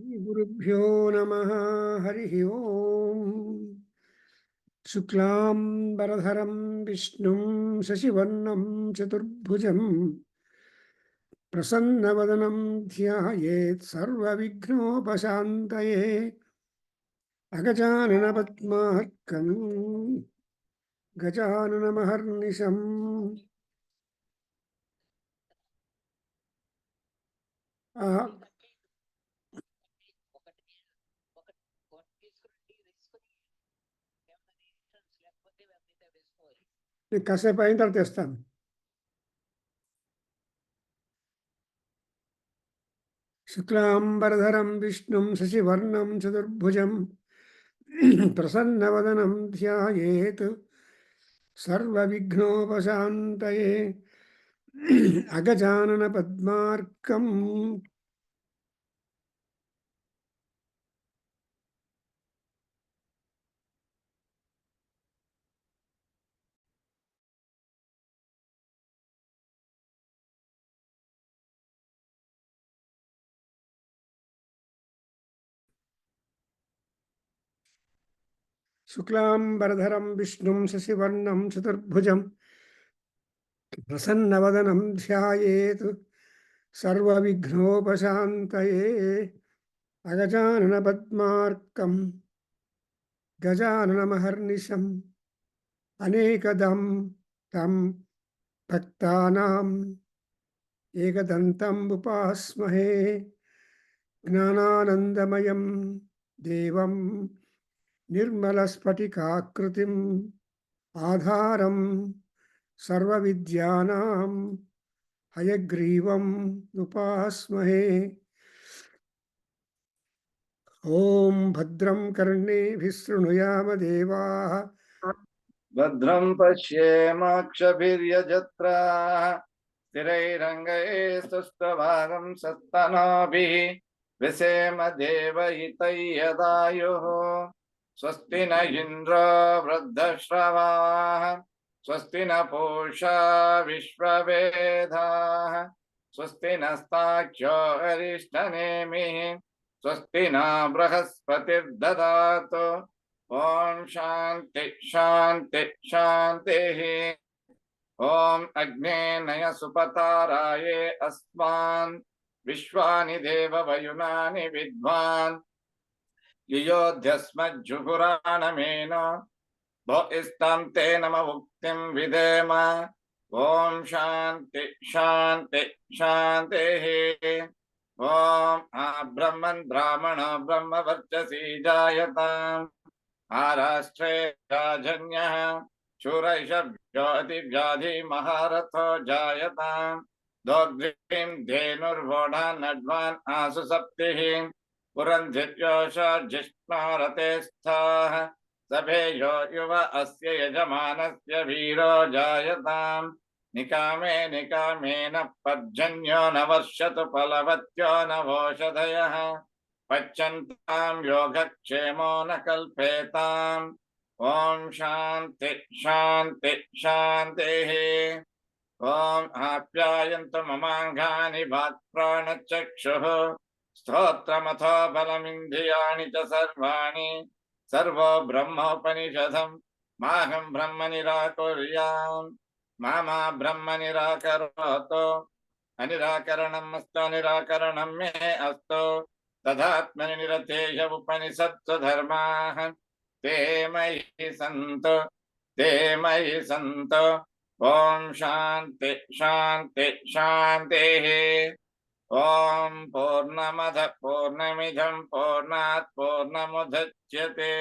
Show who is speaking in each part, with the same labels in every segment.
Speaker 1: गुरुभ्यो नमः। हरिः ओम्। शुक्लाम्बरधरं विष्णुं शशिवर्णं चतुर्भुजं प्रसन्नवदनं ध्यायेत् सर्वविघ्नोपशान्तये। अगजाननपद्मार्कं गजाननमहर्निशम् కాసేపు అయిన తర్వాత తెస్తాను. शुक्लाम्बरधरं विष्णुं शशिवर्णं चतुर्भुजं प्रसन्नवदनं ध्यायेत् सर्वविघ्नोपशान्तये। अगजाननपद्मार्कं शुक्लाम्बरधरं विष्णुं शशिवर्णं चतुर्भुजं प्रसन्नवदनं ध्यायेत् सर्वविघ्नोपशान्तये। अगजाननपद्मार्कं गजाननमहर्निशम् अनेकदं तं भक्तानाम् एकदन्तम् उपास्महे। ज्ञानानन्दमयं देवं निर्मलस्फटिकाकृतिम् आधारं सर्वविद्यानां हयग्रीवम् उपास्महे। ॐ भद्रं कर्णेभिः शृणुयाम देवाः
Speaker 2: भद्रं पश्येमाक्षभिर्यजत्राः स्थिरैरङ्गैस्तुष्टभागं सत्तनोभिः विसेम देवहितैयदायुः। स्वस्ति न इन्द्रो वृद्धश्रवाः स्वस्ति न पूषा विश्ववेदाः स्वस्ति नस्ताख्यो अरिष्टनेमिः स्वस्ति न बृहस्पतिर्ददातु। ओम शांति शांति शांति। ओम अग्ने नय सुपताराये अस्मान् विश्वानि देव वयुनानि विद्वान् युयोध्यस्मज्जुहुराणमेन भो इस्तं ते नम उक्तिं विधेम। ओम शांति शांति शांति। ओम ब्रह्मन् ब्राह्मण ब्रह्मवर्चसी जायताम् आराष्ट्रे राजन्यः शूरैषभ्योऽतिव्याधि महारथो जायताम्। दोग्ध्रीं धेनुर्वोढा नड्वान् आसु सप्तिः पुरन्धिर्योषा जिष्णोरते स्थाः सभेयो युव अस्य यजमानस्य वीरो जायताम्। निकामे निकामेन पर्जन्यो न वर्षतु फलवत्यो न वोषधयः पच्यन्तां योगक्षेमो न कल्पेताम्। ओम शांति शांति शांतिः। ओम आप्यायन्तु ममाङ्गानि वाक्प्राणचक्षुः स्तोत्रमथो बलमिन्द्रियाणि च सर्वाणि सर्वो ब्रह्मोपनिषदम् माहं ब्रह्म निराकुर्याम् मा ब्रह्म निराकरोतु। अनिराकरणम् अस्तु अनिराकरणं मे अस्तु तदात्मनि निरतेय उपनिषत्सु धर्माः ते मयि सन्तु ते मयि सन्तु। ओम शांति शांति शांतिः। ओम पूर्णमदः पूर्णमिदं पूर्णात् पूर्णमुदच्यते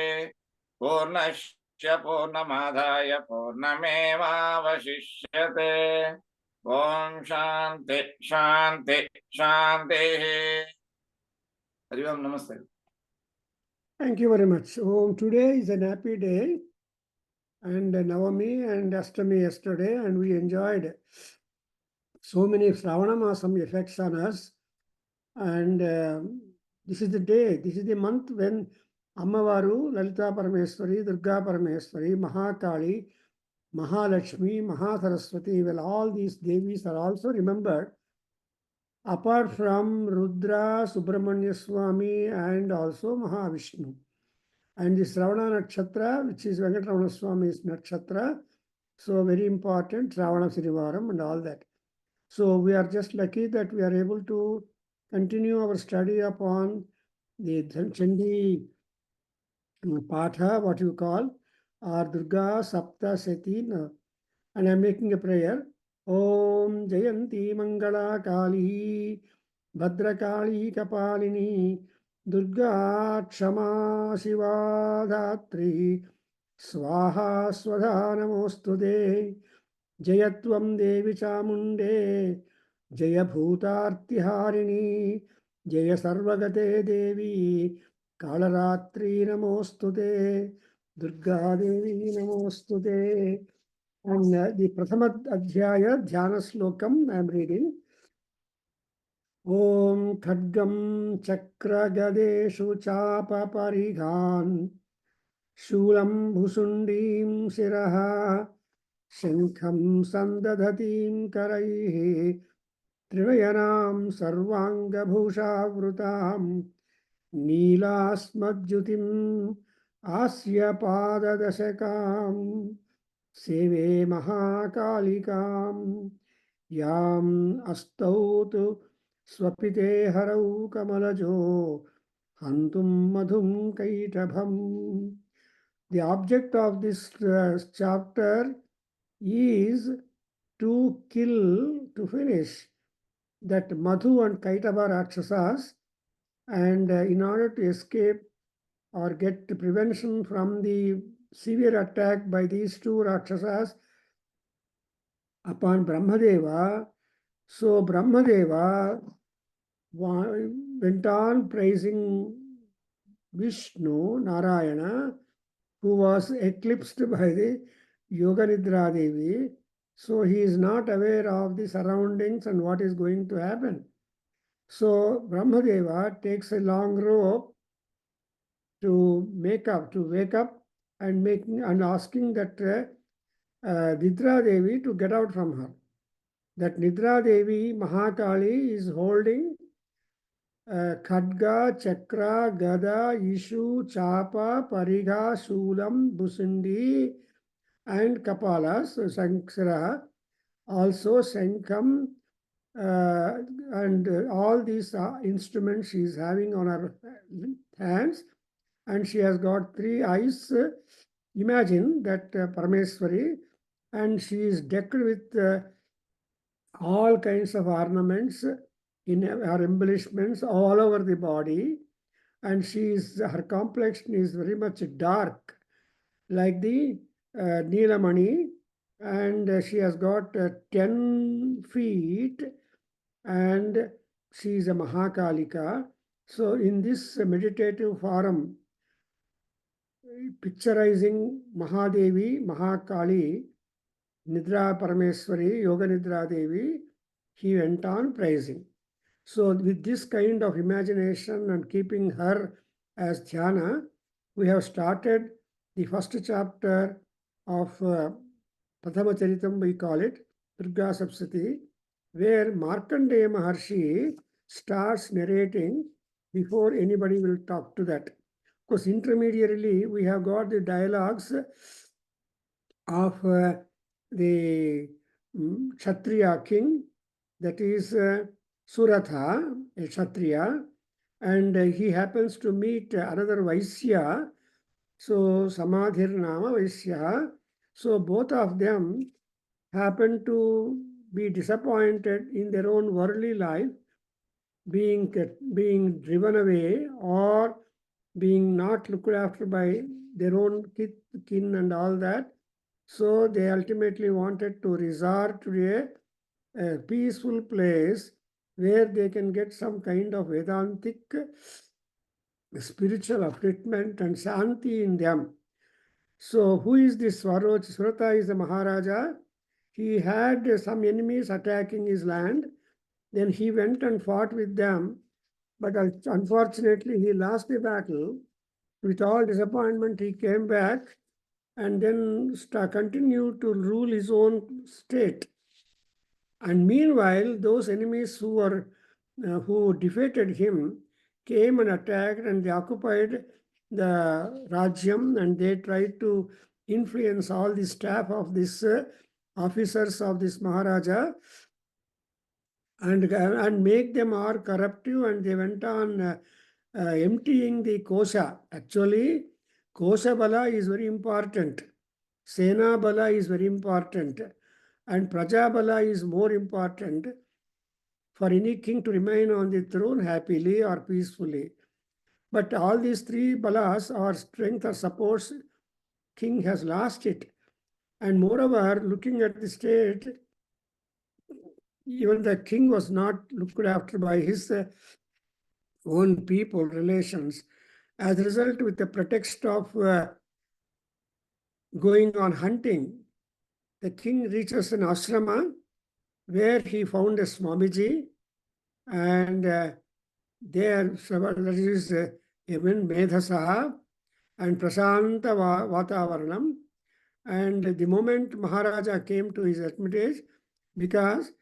Speaker 2: पूर्णस्य पूर्णमादाय पूर्णमेवावशिष्यते। ओम शांति शांति शांतिः। हरि ओम नमस्ते।
Speaker 1: Thank you very much. Today is an happy day, and Navami and Ashtami yesterday, and we enjoyed so many Shravana Masam effects on us. And this is the day, this is the month when Ammavaru, Lalita Parameswari, Durga Parameswari, Mahakali, Mahalakshmi, Mahasaraswati, well, all these devis are also remembered apart from Rudra, Subramanya Swami, and also Mahavishnu. And the Shravana Nakshatra, which is Venkatramana Swami's Nakshatra, so very important, Shravana Sirivaram and all that. So we are just lucky that we are able to continue our study upon the Chandi Patha, what you call, or Durga Sapta Sati. And I'm making a prayer. Om Jayanti Mangala Kali Bhadrakali Kapalini Durga Kshama Shiva Dhatri Swaha Swadha Namostude Jayatvam Devi Chamunde Jaya Bhutartiharini Jaya Sarvagate Devi Kalaratri Namostude Durga Devi Namostude. And the Prathama Adhyaya Dhyana Slokam I am reading. Om Khadgam Chakra Gadeshu Chapa Parighan Shulam Bhusundim Siraha Shankham Sandadhatim Karaihi Trivayanam Sarvanga Bhusha Vrutam Neelasmadjutim Asya Pada Dashakam Seve Mahakalikam Yam Astautu Swapite Harau Kamalajo Hantum Madhum Kaitabham. The object of this chapter is to finish that Madhu and Kaitaba Rakshasas, and in order to escape or get prevention from the severe attack by these two Rakshasas upon Brahmadeva. So Brahmadeva went on praising Vishnu, Narayana, who was eclipsed by the Yoga Nidra Devi. So he is not aware of the surroundings and what is going to happen. So Brahmadeva takes a long rope to wake up and asking that Nidra Devi to get out from her. That Nidra Devi, Mahakali, is holding Khadga, Chakra, Gada, Ishu, Chapa, Pariga, Shulam, Busundi, and Kapala, so Sanksara, also Sankham, and all these instruments she is having on her hands, and she has got 3 eyes. Imagine that Parameswari, and she is decked with all kinds of ornaments in her embellishments all over the body, and her complexion is very much dark, like the Neelamani, and she has got 10 feet, and she is a Mahakalika. So in this meditative forum, picturizing Mahadevi, Mahakali, Nidra Parameswari, Yoga Nidra Devi, he went on praising. So with this kind of imagination and keeping her as dhyana, we have started the first chapter of Prathama Charitam, we call it, Durga Sapsati, where Markandeya Maharshi starts narrating before anybody will talk to that. Of course, intermediarily, we have got the dialogues of the Kshatriya king, that is Suratha, a Kshatriya, and he happens to meet another Vaisya, so Samadhir Nama Vaisya. So both of them happen to be disappointed in their own worldly life, being driven away or being not looked after by their own kin and all that. So they ultimately wanted to resort to a peaceful place where they can get some kind of Vedantic spiritual upliftment and Shanti in them. So who is this Swaroj? Surata is the Maharaja. He had some enemies attacking his land. Then he went and fought with them. But unfortunately, he lost the battle. With all disappointment, he came back and then continued to rule his own state. And meanwhile, those enemies who were who defeated him came and attacked, and they occupied the Rajyam, and they tried to influence all the staff of this officers of this Maharaja and make them all corruptive, and they went on emptying the kosha. Actually, kosha bala is very important. Sena bala is very important. And praja bala is more important for any king to remain on the throne happily or peacefully. But all these three balas or strength or supports, king has lost it. And moreover, looking at the state, even the king was not looked after by his own people, relations. As a result, with the pretext of going on hunting, the king reaches an ashrama where he found a Swamiji, and there that is even Medhasaha and Prashanta Vatavaranam. And the moment Maharaja came to his hermitage, because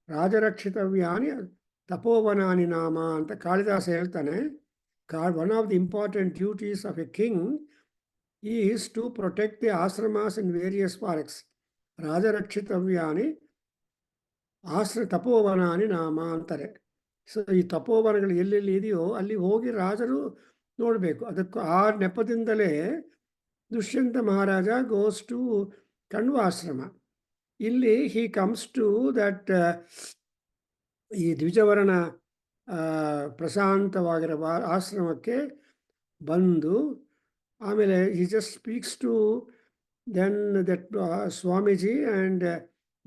Speaker 1: Rajarakshitavyani Tapovanani Nama anta Kalidasa ಹೇಳ್ತಾನೆ, one of the important duties of a king is to protect the ashramas in various parks. Rajarakshitavyani ತಪೋವನಾನಿ ನಾಮ ಅಂತಾರೆ. So ಈ ತಪೋವನಗಳು ಎಲ್ಲೆಲ್ಲಿ ಇದೆಯೋ ಅಲ್ಲಿ ಹೋಗಿ ರಾಜರು ನೋಡಬೇಕು. ಅದಕ್ಕೂ ಆ ನೆಪದಿಂದಲೇ ದುಷ್ಯಂತ ಮಹಾರಾಜ ಗೋಸ್ ಟು ಕಣ್ವಾಶ್ರಮ. ಇಲ್ಲಿ ಹಿ ಕಮ್ಸ್ ಟು ದಟ್ ಈ ದ್ವಿಜವರ್ಣ ಪ್ರಶಾಂತವಾಗಿರೋ ಆಶ್ರಮಕ್ಕೆ ಬಂದು ಆಮೇಲೆ he just speaks to then that Swamiji and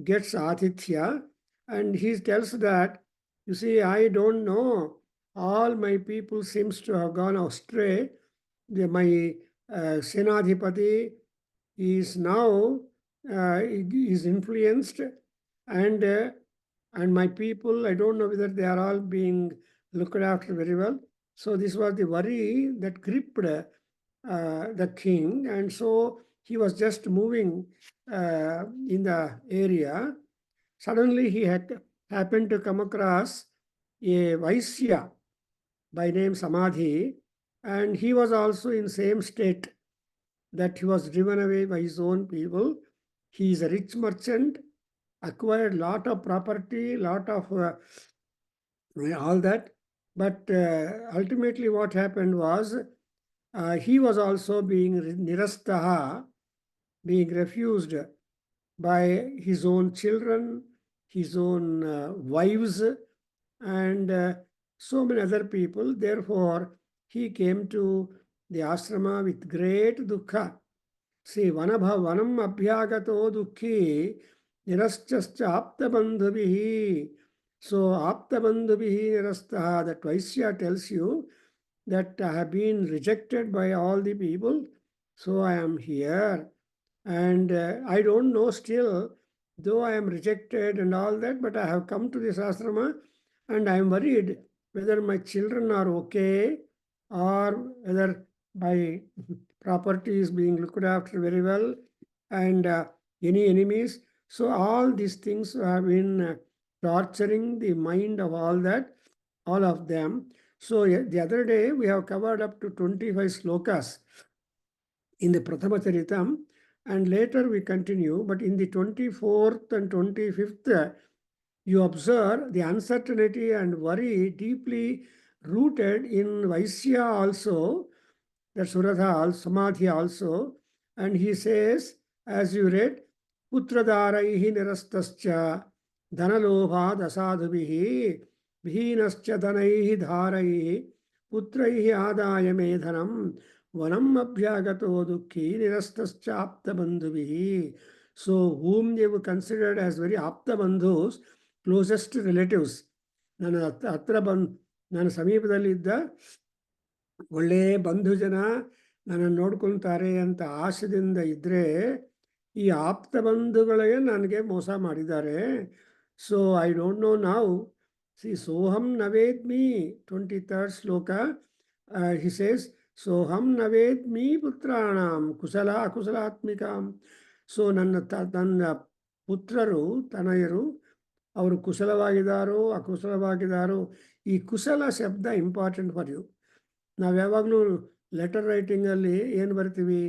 Speaker 1: gets Atithya, and he tells that, you see, I don't know, all my people seems to have gone astray. My Senadhipati is now is influenced, and my people, I don't know whether they are all being looked after very well. So this was the worry that gripped the king, and so he was just moving in the area. Suddenly he had happened to come across a Vaisya by name Samadhi, and he was also in same state, that he was driven away by his own people. He is a rich merchant, acquired lot of property, lot of all that, but ultimately what happened was he was also being nirastaha, being refused by his own children, his own wives, and so many other people. Therefore, he came to the ashrama with great dukkha. See, vanam abhyagato dukkhi niraschascha aptabandhubihi. So, aptabandhubihi nirastaha, that Vaisya tells you that I have been rejected by all the people, so I am here. And I don't know still, though I am rejected and all that, but I have come to this ashrama, and I am worried whether my children are okay, or whether my property is being looked after very well, and any enemies. So all these things have been torturing the mind of all of them. So the other day we have covered up to 25 slokas in the Prathama Charitam, and later we continue. But in the 24th and 25th, you observe the uncertainty and worry deeply rooted in Vaisya also, that Suratha, Samadhi also. And he says, as you read, Putradharaihi nirastascha dhanalobha dasadhubihi bhinascha dhanaihi dharaihi putraihi adaya medhanam vanam abhyagato dukkhi nirastascha aptabandhubihi. So whom they were considered as very aptabandhus, closest relatives. ನನ್ನ ಸಮೀಪದಲ್ಲಿದ್ದ ಒಳ್ಳೆಯ ಬಂಧು ಜನ ನನ್ನನ್ನು ನೋಡ್ಕೊಳ್ತಾರೆ ಅಂತ ಆಶೆದಿಂದ ಇದ್ದರೆ, ಈ ಆಪ್ತ ಬಂಧುಗಳಿಗೆ ನನಗೆ ಮೋಸ ಮಾಡಿದ್ದಾರೆ. So I don't know now. ಸಿ ಸೋಹಂ ನವೇದ್ಮಿ, 23rd ಶ್ಲೋಕ, ಹಿ ಸೇಸ್ ಸೋಹಂ ನವೇದ್ಮಿ ಪುತ್ರಾಣಾಂ ಕುಶಲ ಅಕುಶಲಾತ್ಮಿಕಾಂ. ಸೊ ನನ್ನ ಪುತ್ರರು ತನಯರು ಅವರು ಕುಶಲವಾಗಿದ್ದಾರೋ ಅಕುಶಲವಾಗಿದ್ದಾರೋ ಈ ಕುಶಲ ಶಬ್ದ ಇಂಪಾರ್ಟೆಂಟ್ ಫಾರ್ ಯು. ನಾವು ಯಾವಾಗಲೂ ಲೆಟರ್ ರೈಟಿಂಗಲ್ಲಿ ಏನು ಬರ್ತೀವಿ,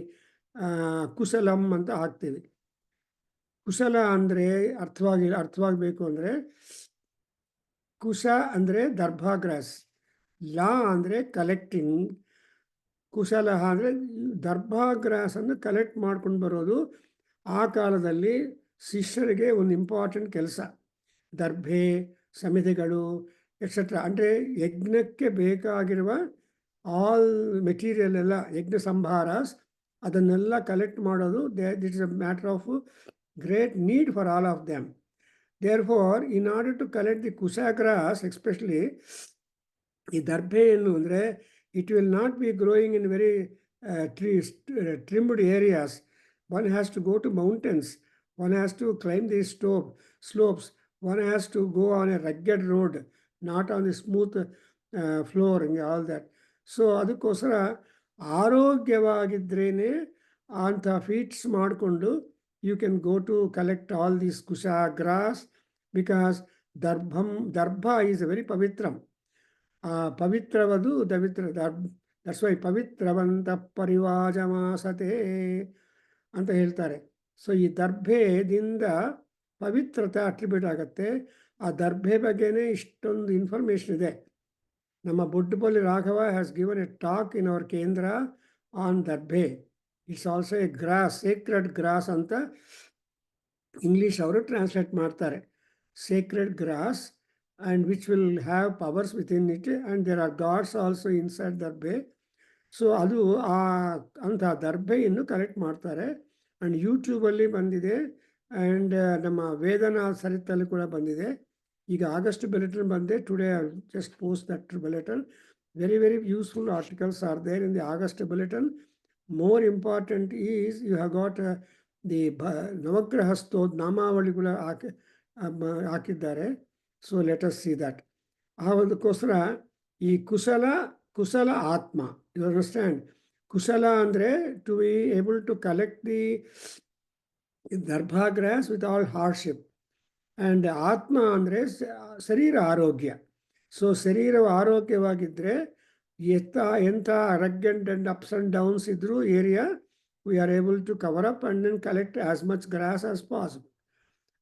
Speaker 1: ಕುಶಲಂ ಅಂತ ಹಾಕ್ತೀವಿ. ಕುಶಲ ಅಂದರೆ ಅರ್ಥವಾಗಬೇಕು ಅಂದರೆ, ಕುಶ ಅಂದರೆ ದರ್ಭಾಗ್ರಾಸ್, ಲಾ ಅಂದರೆ ಕಲೆಕ್ಟಿಂಗ್, ಕುಶಲ ಅಂದರೆ ದರ್ಭಾಗ್ರಾಸನ್ನು ಕಲೆಕ್ಟ್ ಮಾಡ್ಕೊಂಡು ಬರೋದು. ಆ ಕಾಲದಲ್ಲಿ ಶಿಷ್ಯರಿಗೆ ಒಂದು ಇಂಪಾರ್ಟೆಂಟ್ ಕೆಲಸ. ದರ್ಭೆ, ಸಮಿತಿಗಳು ಎಕ್ಸೆಟ್ರಾ, ಅಂದರೆ ಯಜ್ಞಕ್ಕೆ ಬೇಕಾಗಿರುವ ಆಲ್ ಮೆಟೀರಿಯಲ್ ಎಲ್ಲ, ಯಜ್ಞ ಸಂಭಾರಾಸ್, ಅದನ್ನೆಲ್ಲ ಕಲೆಕ್ಟ್ ಮಾಡೋದು. It is a matter of great need for all of them. Therefore in order to collect the ಕುಶಾಗ್ರಾಸ್, ಎಸ್ಪೆಷಲಿ ಈ ದರ್ಭೆ ಏನು ಅಂದರೆ, it will not be growing in very trimmed areas. One has to go to mountains, one has to climb these slopes, one has to go on a rugged road, not on the smooth floor and all that. So ಅದಕ್ಕೋಸ್ಕರ ಆರೋಗ್ಯವಾಗಿದ್ರೇನೆ ಅಂಥ feats ಮಾಡಿಕೊಂಡು you can go to collect all these ಕುಶಾಗ್ರಾಸ್, because ದರ್ಭ is very ಪವಿತ್ರಂ. ಪವಿತ್ರವದು that's why ಪವಿತ್ರವಂತ ಪರಿವಾಜಮಾಸತೆ ಅಂತ ಹೇಳ್ತಾರೆ. ಸೊ ಈ ದರ್ಭೆದಿಂದ ಪವಿತ್ರತೆ ಅಟ್ರಿಬ್ಯೂಟ್ ಆಗುತ್ತೆ. ಆ ದರ್ಭೆ ಬಗ್ಗೆನೇ ಇಷ್ಟೊಂದು ಇನ್ಫಾರ್ಮೇಷನ್ ಇದೆ. ನಮ್ಮ Boddupalli Raghava has given a talk in our ಕೇಂದ್ರ ಆನ್ ದರ್ಭೆ. It's also a grass, sacred grass ಅಂತ ಇಂಗ್ಲೀಷ್ ಅವರು ಟ್ರಾನ್ಸ್ಲೇಟ್ ಮಾಡ್ತಾರೆ. Sacred grass, and which will have powers within it, and there are gods also inside ದರ್ಭೆ. So ಅದು ಅಂಥ ದರ್ಭೆಯನ್ನು collect ಮಾಡ್ತಾರೆ. And ಯೂಟ್ಯೂಬಲ್ಲಿ ಬಂದಿದೆ, ಆ್ಯಂಡ್ ನಮ್ಮ ವೇದನಾ ಸರಿತಲ್ಲಿ ಕೂಡ ಬಂದಿದೆ. ಈಗ ಆಗಸ್ಟ್ ಬುಲೆಟಿನ್ ಬಂದೆ, today I just post that bulletin. Very very useful articles are there in the August bulletin. More important is you have got the ನವಗ್ರಹ ನಾಮಾವಳಿಗಳ ಹಾಕಿದ್ದಾರೆ. So let us see that. ಅದಕ್ಕೋಸ್ಕರ ಈ ಕುಶಲ ಆತ್ಮ, ಯು ಅಂಡರ್ಸ್ಟ್ಯಾಂಡ್. ಕುಶಲ ಅಂದರೆ to be able to collect the ದರ್ಭಾಗ್ರಾಸ್ ವಿತ್ ಆಲ್ ಹಾರ್ಡ್ಶಿಪ್. ಆ್ಯಂಡ್ ಆತ್ಮ ಅಂದರೆ ಶರೀರ ಆರೋಗ್ಯ. ಸೊ ಶರೀರ ಆರೋಗ್ಯವಾಗಿದ್ದರೆ ಎಂಥ rugged and ups and downs ಇದ್ದರೂ area we are able to cover up and then collect as much grass as possible,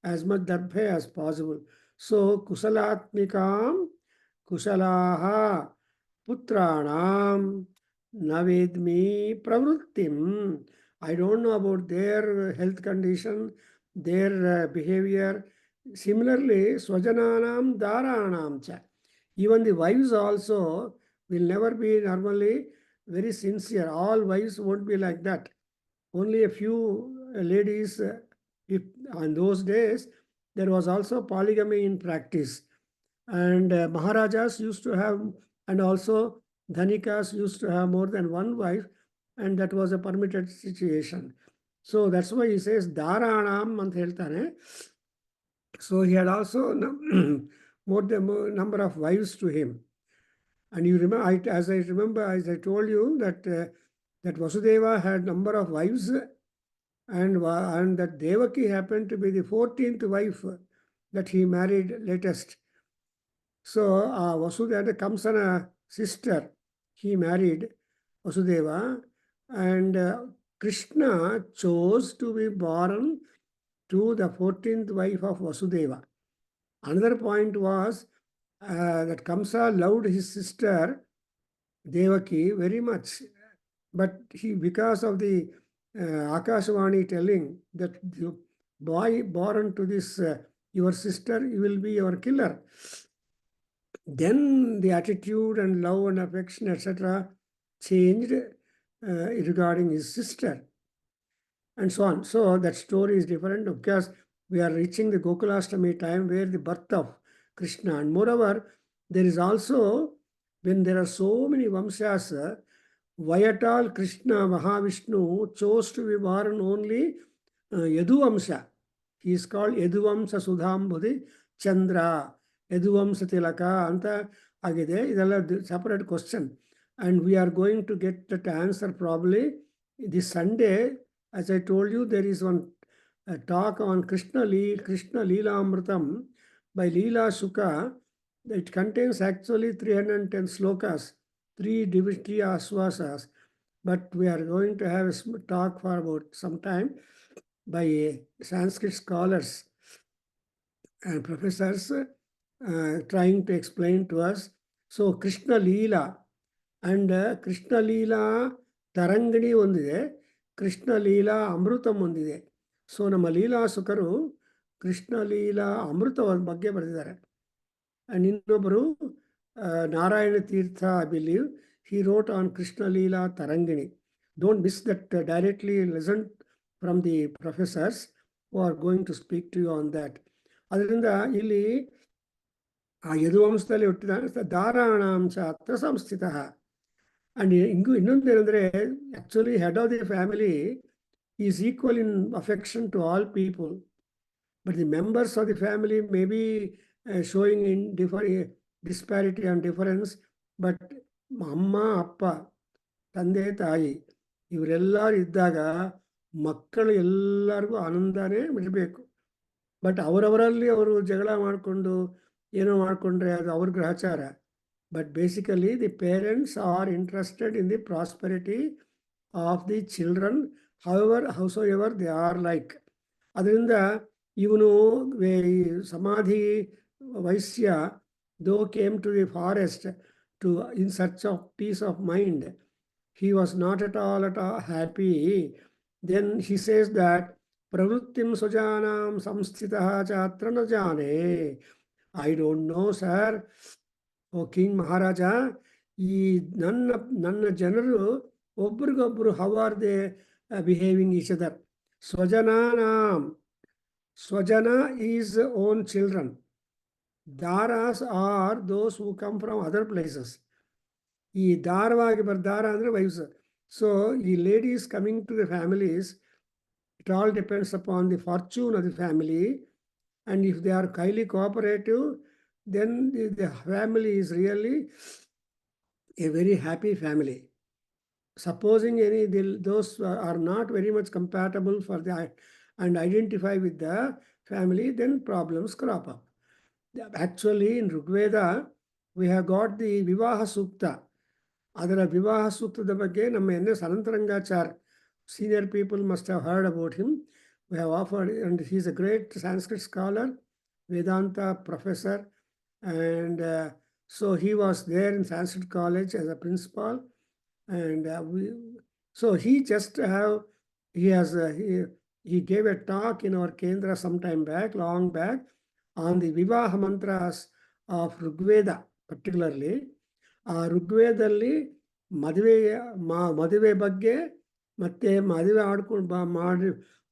Speaker 1: as much ದರ್ಭೆ as possible. So kusalatmikam kusalaha putranam navedmi pravrittim. I don't know about their health condition, their behavior. Similarly, swajananam dharanam cha. Even the wives also will never be normally very sincere. All wives won't be like that. Only a few ladies, if on those days, there was also polygamy in practice, and Maharajas used to have, and also Dhanikas used to have more than one wife, and that was a permitted situation. So that's why he says Dharanam ant heltane. So he had also more number of wives to him. And you remember, as I told you, that Vasudeva had number of wives, and that Devaki happened to be the 14th wife that he married latest. So Vasudeva, Kamsana sister, he married Vasudeva, and Krishna chose to be born to the 14th wife of Vasudeva. Another point was that Kamsa loved his sister Devaki very much, but because of the Akashvani telling that the boy born to this your sister, you will be your killer, then the attitude and love and affection etc. changed regarding his sister, and so on. So that story is different because we are reaching the Gokulashtami time where the birth of Krishna. And moreover, there is also, when there are so many Vamshas, why at all Krishna Mahavishnu chose to be born only Yaduvamsha. He is called Yaduvamsa Sudhambudhi Chandra, Yaduvamsa Tilaka anta agide. Idella separate question, and we are going to get that answer probably this Sunday. As I told you, there is one talk on Krishna Leela Amritam by Leela Shuka. It contains actually 310 slokas, three aswasas, but we are going to have a talk for about some time by Sanskrit scholars and professors trying to explain to us. So Krishna Leela and Krishna Leela Tarangani ಒಂದಿದೆ, ಕೃಷ್ಣ ಲೀಲಾ ಅಮೃತಂ ಒಂದಿದೆ. So ನಮ್ಮ ಲೀಲಾಸುಕರು ಕೃಷ್ಣ ಲೀಲಾ ಅಮೃತ ಬಗ್ಗೆ ಬರೆದಿದ್ದಾರೆ. And ಇನ್ನೊಬ್ಬರು ನಾರಾಯಣ ತೀರ್ಥ, I believe, he wrote on Krishna Leela Tarangani. Don't miss that. Directly listen from the professors who are going to speak to you on that. ಅದರಿಂದ ಇಲ್ಲಿ ಆ ಯದುವಂಶದಲ್ಲಿ ಹುಟ್ಟಿದ ದಾರಾಣಾಂಶ ಅತ್ರ ಸಂಸ್ಥಿತ. ಅಂಡ್ ಇನ್ನೊಂದೇನೆಂದರೆ, actually head of the family is equal in affection to all people, but the members of the family may be showing in disparity and difference. But ಅಮ್ಮ ಅಪ್ಪ, ತಂದೆ ತಾಯಿ ಇವರೆಲ್ಲರೂ ಇದ್ದಾಗ ಮಕ್ಕಳು ಎಲ್ಲರಿಗೂ ಆನಂದನೇ ಬಿಡಬೇಕು. ಬಟ್ ಅವರವರಲ್ಲಿ ಅವರು ಜಗಳ ಮಾಡಿಕೊಂಡು ಏನೋ ಮಾಡಿಕೊಂಡ್ರೆ ಅದು ಅವ್ರ ಗ್ರಹಚಾರ. But basically the parents are interested in the prosperity of the children, howsoever they are like. ಅದರಿಂದ ಇವನು Samadhi Vaishya though came to the forest to in search of peace of mind. He was not at all happy. Then he says that pravrittim sujanam samsthitaha chatra na jane. I don't know, sir. Oh King Maharaja, ನನ್ನ ಜನರು ಒಬ್ರಿಗೊಬ್ರು how are they behaving each other? Swajananam. Swajana is own children. Daras are those who come from other places. ಈ ದಾರವಾಗಿ ದಾರ ಅಂದರೆ wifes. So ಈ ladies coming to the families, it all depends upon the fortune of the family. And if they are highly cooperative, then the family is really a very happy family. Supposing those are not very much compatible for the and identify with the family, then problems crop up. Actually, in Rigveda, we have got the Vivaha Sukta. ಅದರ ವಿವಾಹ ಸೂಕ್ತದ ಬಗ್ಗೆ ನಮ್ಮ NS ಅನಂತರಂಗಾಚಾರ್, senior people must have heard about him. We have offered, and he is a great Sanskrit scholar, Vedanta professor, and so he was there in Sanskrit College as a principal. And so he just he gave a talk in our Kendra sometime back, long back, on the Vivaha mantras of Rigveda particularly. ಆ ಋಗ್ವೇದದಲ್ಲಿ ಮದುವೆ ಬಗ್ಗೆ ಮತ್ತು ಮದುವೆ ಮಾಡಿ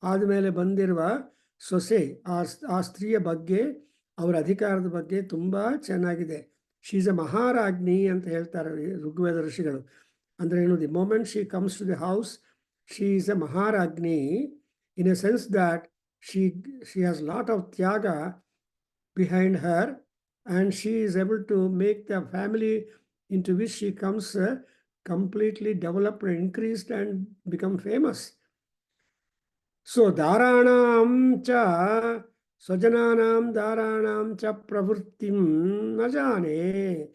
Speaker 1: ಆದಮೇಲೆ ಬಂದಿರುವ ಸೊಸೆ, ಆ ಸ್ತ್ರೀಯ ಬಗ್ಗೆ, ಅವರ ಅಧಿಕಾರದ ಬಗ್ಗೆ ತುಂಬ ಚೆನ್ನಾಗಿದೆ. ಶಿ ಈಸ್ ಎ ಮಹಾರಾಜ್ಞಿ ಅಂತ ಹೇಳ್ತಾರೆ ಋಗ್ವೇದ ಋಷಿಗಳು. ಅಂದರೆ ಏನು, the moment she comes to the house, she is a ಮಹಾರಾಜ್ಞಿ in a sense that she has lot of ತ್ಯಾಗ behind her, and she is able to make the family into which she comes completely developed, increased, and become famous. So daranam cha swajananam daranam cha pravrittim na jane.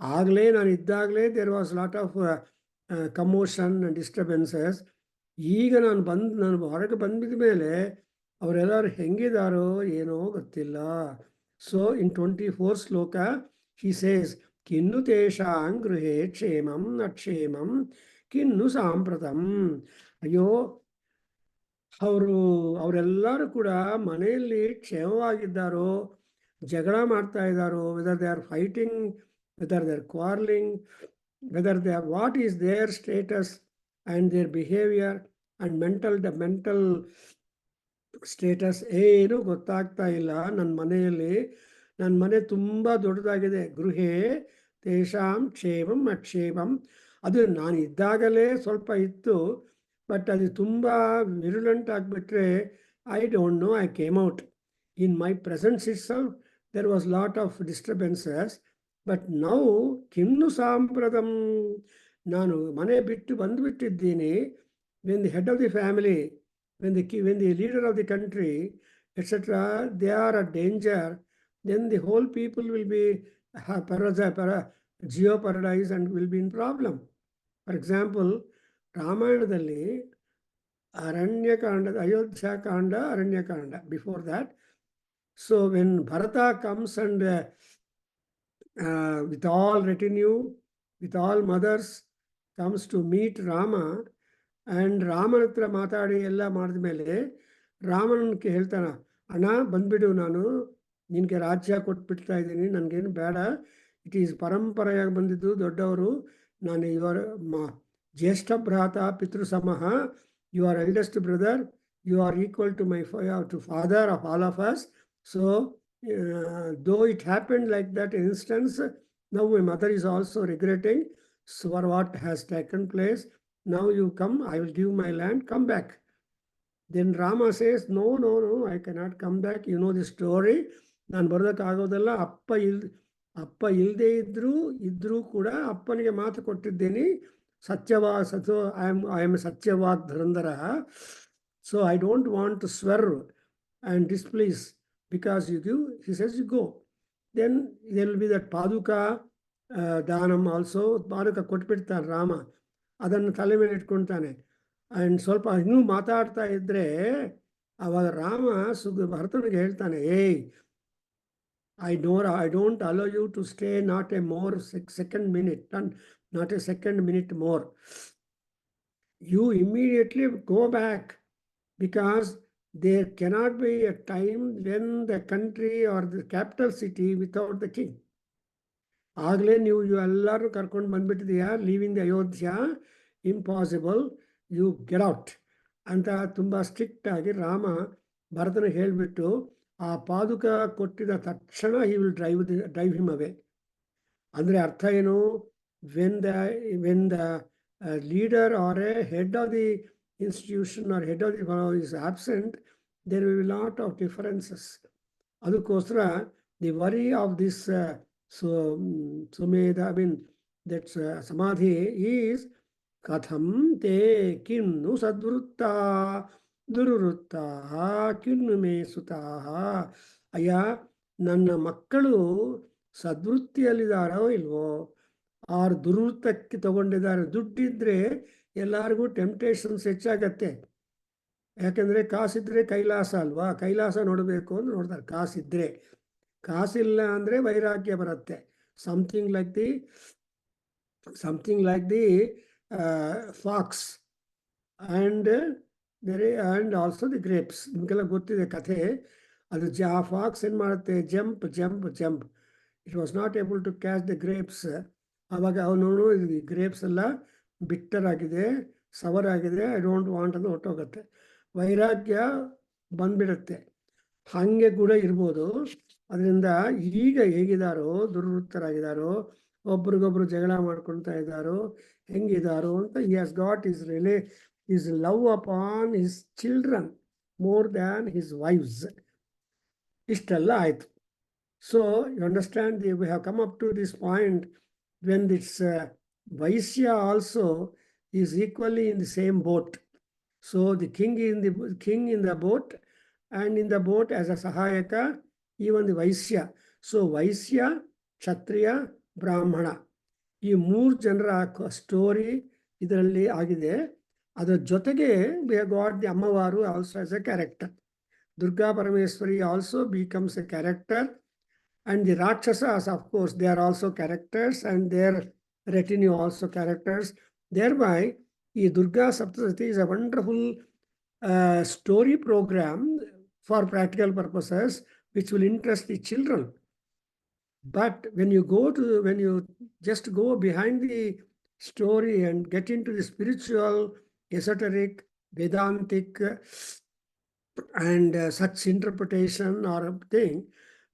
Speaker 1: Agle nan iddagle there was a lot of commotion and disturbances. ಈಗ ನಾನು ಹೊರಗೆ ಬಂದಿದ ಮೇಲೆ ಅವರೆಲ್ಲರೂ ಹೆಂಗಿದಾರೋ ಏನೋ ಗೊತ್ತಿಲ್ಲ. So in 24th sloka, he says, Kinnu teshang gruhe kshamam nakshemam kinnu sampratam. ಅಯ್ಯೋ, ಅವರೆಲ್ಲರೂ ಕೂಡ ಮನೆಯಲ್ಲಿ ಕ್ಷೇಮವಾಗಿದ್ದಾರೋ, ಜಗಳ ಮಾಡ್ತಾ ಇದ್ದಾರೋ, whether they are fighting, whether they are quarrelling, whether they are what is their status and their behaviour and mental status ಏನು ಗೊತ್ತಾಗ್ತಾ ಇಲ್ಲ. ನನ್ನ ಮನೆ ತುಂಬ ದೊಡ್ಡದಾಗಿದೆ. ಗೃಹೇ ತೇಷಾಂ ಕ್ಷೇಮಂ ಅಕ್ಷೇಮಂ. ಅದು ನಾನು ಇದ್ದಾಗಲೇ ಸ್ವಲ್ಪ ಇತ್ತು, ಬಟ್ ಅದು ತುಂಬ ವಿರುಲೆಂಟ್ ಆಗಿಬಿಟ್ರೆ I don't know, I came out. In my presence itself there was lot of disturbances. But now ಕಿನ್ನು ಸಾಂಪ್ರದಂ, ನಾನು ಮನೆ ಬಿಟ್ಟು ಬಂದುಬಿಟ್ಟಿದ್ದೀನಿ. When the head of the family, when the leader of the country, etc., they are a danger, then the whole people will be geoparadise and will be in problem. For example, ರಾಮಾಯಣದಲ್ಲಿ Aranya Kanda, Ayodhya Kanda, Aranya Kanda, before that. So when Bharata comes and with all retinue, with all mothers, comes to meet Rama, and ರಾಮನ ಹತ್ರ ಮಾತಾಡಿ ಎಲ್ಲ ಮಾಡಿದ ಮೇಲೆ ರಾಮನಿಗೆ ಹೇಳ್ತಾನ, ಅಣ್ಣ ಬಂದ್ಬಿಡು, ನಾನು ನಿನಗೆ ರಾಜ್ಯ ಕೊಟ್ಬಿಡ್ತಾ ಇದ್ದೀನಿ, ನನಗೇನು ಬೇಡ, ಇಟ್ ಈಸ್ ಪರಂಪರೆಯಾಗಿ ಬಂದಿದ್ದು, ದೊಡ್ಡವರು, ನಾನು ಇವರ ಜ್ಯೇಷ್ಠ ಭ್ರಾತ ಪಿತೃ ಸಮಃ, you are eldest brother, you are equal to my to father of all of us. So though it happened like that instance, now my mother is also regretting for what has taken place. Now you come, I will give my land, come back. Then Rama says, no, I cannot come back. You know the story. ನಾನು ಬರೋದಕ್ಕಾಗೋದಲ್ಲ, ಅಪ್ಪ ಇಲ್ಲದೆ ಇದ್ರೂ ಕೂಡ ಅಪ್ಪನಿಗೆ ಮಾತು ಕೊಟ್ಟಿದ್ದೀನಿ, I am ಸತ್ಯವಾಗ್ ಧುರಂಧರ. So I don't want to swear and displease, because you give, he says you go. Then there will be that paduka danam also. Paduka ಕೊಟ್ಬಿಡ್ತಾನೆ ರಾಮ, ಅದನ್ನು ತಲೆ ಮೇಲೆ ಇಟ್ಕೊಳ್ತಾನೆ. ಆ್ಯಂಡ್ ಸ್ವಲ್ಪ ಇನ್ನೂ ಮಾತಾಡ್ತಾ ಇದ್ರೆ ಅವಾಗ ರಾಮ ಭರತನಿಗೆ ಹೇಳ್ತಾನೆ, ಏಯ್, I don't allow you to stay not a more second minute, not a second minute more. You immediately go back, because there cannot be a time when the country or the capital city without the king. ಆಗಲೇ ನೀವು ಎಲ್ಲರೂ ಕರ್ಕೊಂಡು ಬಂದ್ಬಿಟ್ಟಿದೆಯಾ, leaving the Ayodhya, impossible, you get out ಅಂತ ತುಂಬ strict ಆಗಿ ರಾಮ ಭರತನಿಗೆ ಹೇಳಿಬಿಟ್ಟು, ಆ ಪಾದುಕ ಕೊಟ್ಟಿದ ತಕ್ಷಣ ಹಿ ವಿಲ್ ಡ್ರೈವ್ ಹಿಮ್ ಅವೇ. ಅಂದರೆ ಅರ್ಥ ಏನು, when the leader or a head of the institution or head of the family is absent, there will be a lot of differences. ಅದಕ್ಕೋಸ್ಕರ the worry of this Sumedha, I mean, that samadhi is katham te kinnu sadvrutta durvrutta kinnu me sutaha. ಅಯ್ಯ, ನನ್ನ ಮಕ್ಕಳು ಸದ್ವೃತ್ತಿಯಲ್ಲಿದ್ದಾರೋ ಇಲ್ವೋ, ಆರು ದುರ್ವೃತ್ತಕ್ಕೆ ತಗೊಂಡಿದ್ದಾರೆ. ದುಡ್ಡಿದ್ರೆ ಎಲ್ಲರಿಗೂ temptations ಹೆಚ್ಚಾಗತ್ತೆ. ಯಾಕೆಂದರೆ ಕಾಸಿದ್ರೆ ಕೈಲಾಸ ಅಲ್ವಾ, ಕೈಲಾಸ ನೋಡಬೇಕು ಅಂತ ನೋಡ್ತಾರೆ ಕಾಸಿದ್ರೆ. ಕಾಸಿಲ್ಲ ಅಂದರೆ ವೈರಾಗ್ಯ ಬರುತ್ತೆ. Something like the fox and also the grapes. ನಿಮಗೆಲ್ಲ ಗೊತ್ತಿದೆ ಕಥೆ. ಅದು ಆ ಫಾಕ್ಸ್ ಏನು ಮಾಡುತ್ತೆ, jump. It was not able to catch the grapes. ಆವಾಗ ಅವನು ಗ್ರೇಪ್ಸ್ ಎಲ್ಲ ಬಿಟ್ಟರ್ ಆಗಿದೆ, ಸವರ್ ಆಗಿದೆ, ಐ ಡೋಂಟ್ ವಾಂಟ್ ಅಂತ ಹೊಟ್ಟೋಗುತ್ತೆ. ವೈರಾಗ್ಯ ಬಂದ್ಬಿಡುತ್ತೆ. ಹಾಗೆ ಕೂಡ ಇರ್ಬೋದು. ಅದರಿಂದ ಈಗ ಹೇಗಿದ್ದಾರೋ, ದುರ್ವೃತ್ತರಾಗಿದ್ದಾರೋ, ಒಬ್ರಿಗೊಬ್ರು ಜಗಳ ಮಾಡ್ಕೊಳ್ತಾ ಇದ್ದಾರೋ, ಹೆಂಗಿದ್ದಾರೋ ಅಂತ, he has got his love upon his children more than his wives. ಇಷ್ಟೆಲ್ಲ ಆಯಿತು. So you understand, we have come up to this point when this Vaisya also is equally in the same boat. So the king in the boat, and in the boat as a Sahayaka, even the Vaisya. So Vaisya, Kshatriya, Brahmana, ಈ 3 ಜನರ story ಇದರಲ್ಲಿ ಆಗಿದೆ. ಅದರ ಜೊತೆಗೆ we have got the ಅಮ್ಮವಾರು also as a character. Durga Parameswari also becomes a character. And the Rakshasas, of course, they are also characters, and their retinue also characters. Thereby, the Durga Saptasati is a wonderful story program for practical purposes, which will interest the children. But when you just go behind the story and get into the spiritual, esoteric, Vedantic, and such interpretation or thing,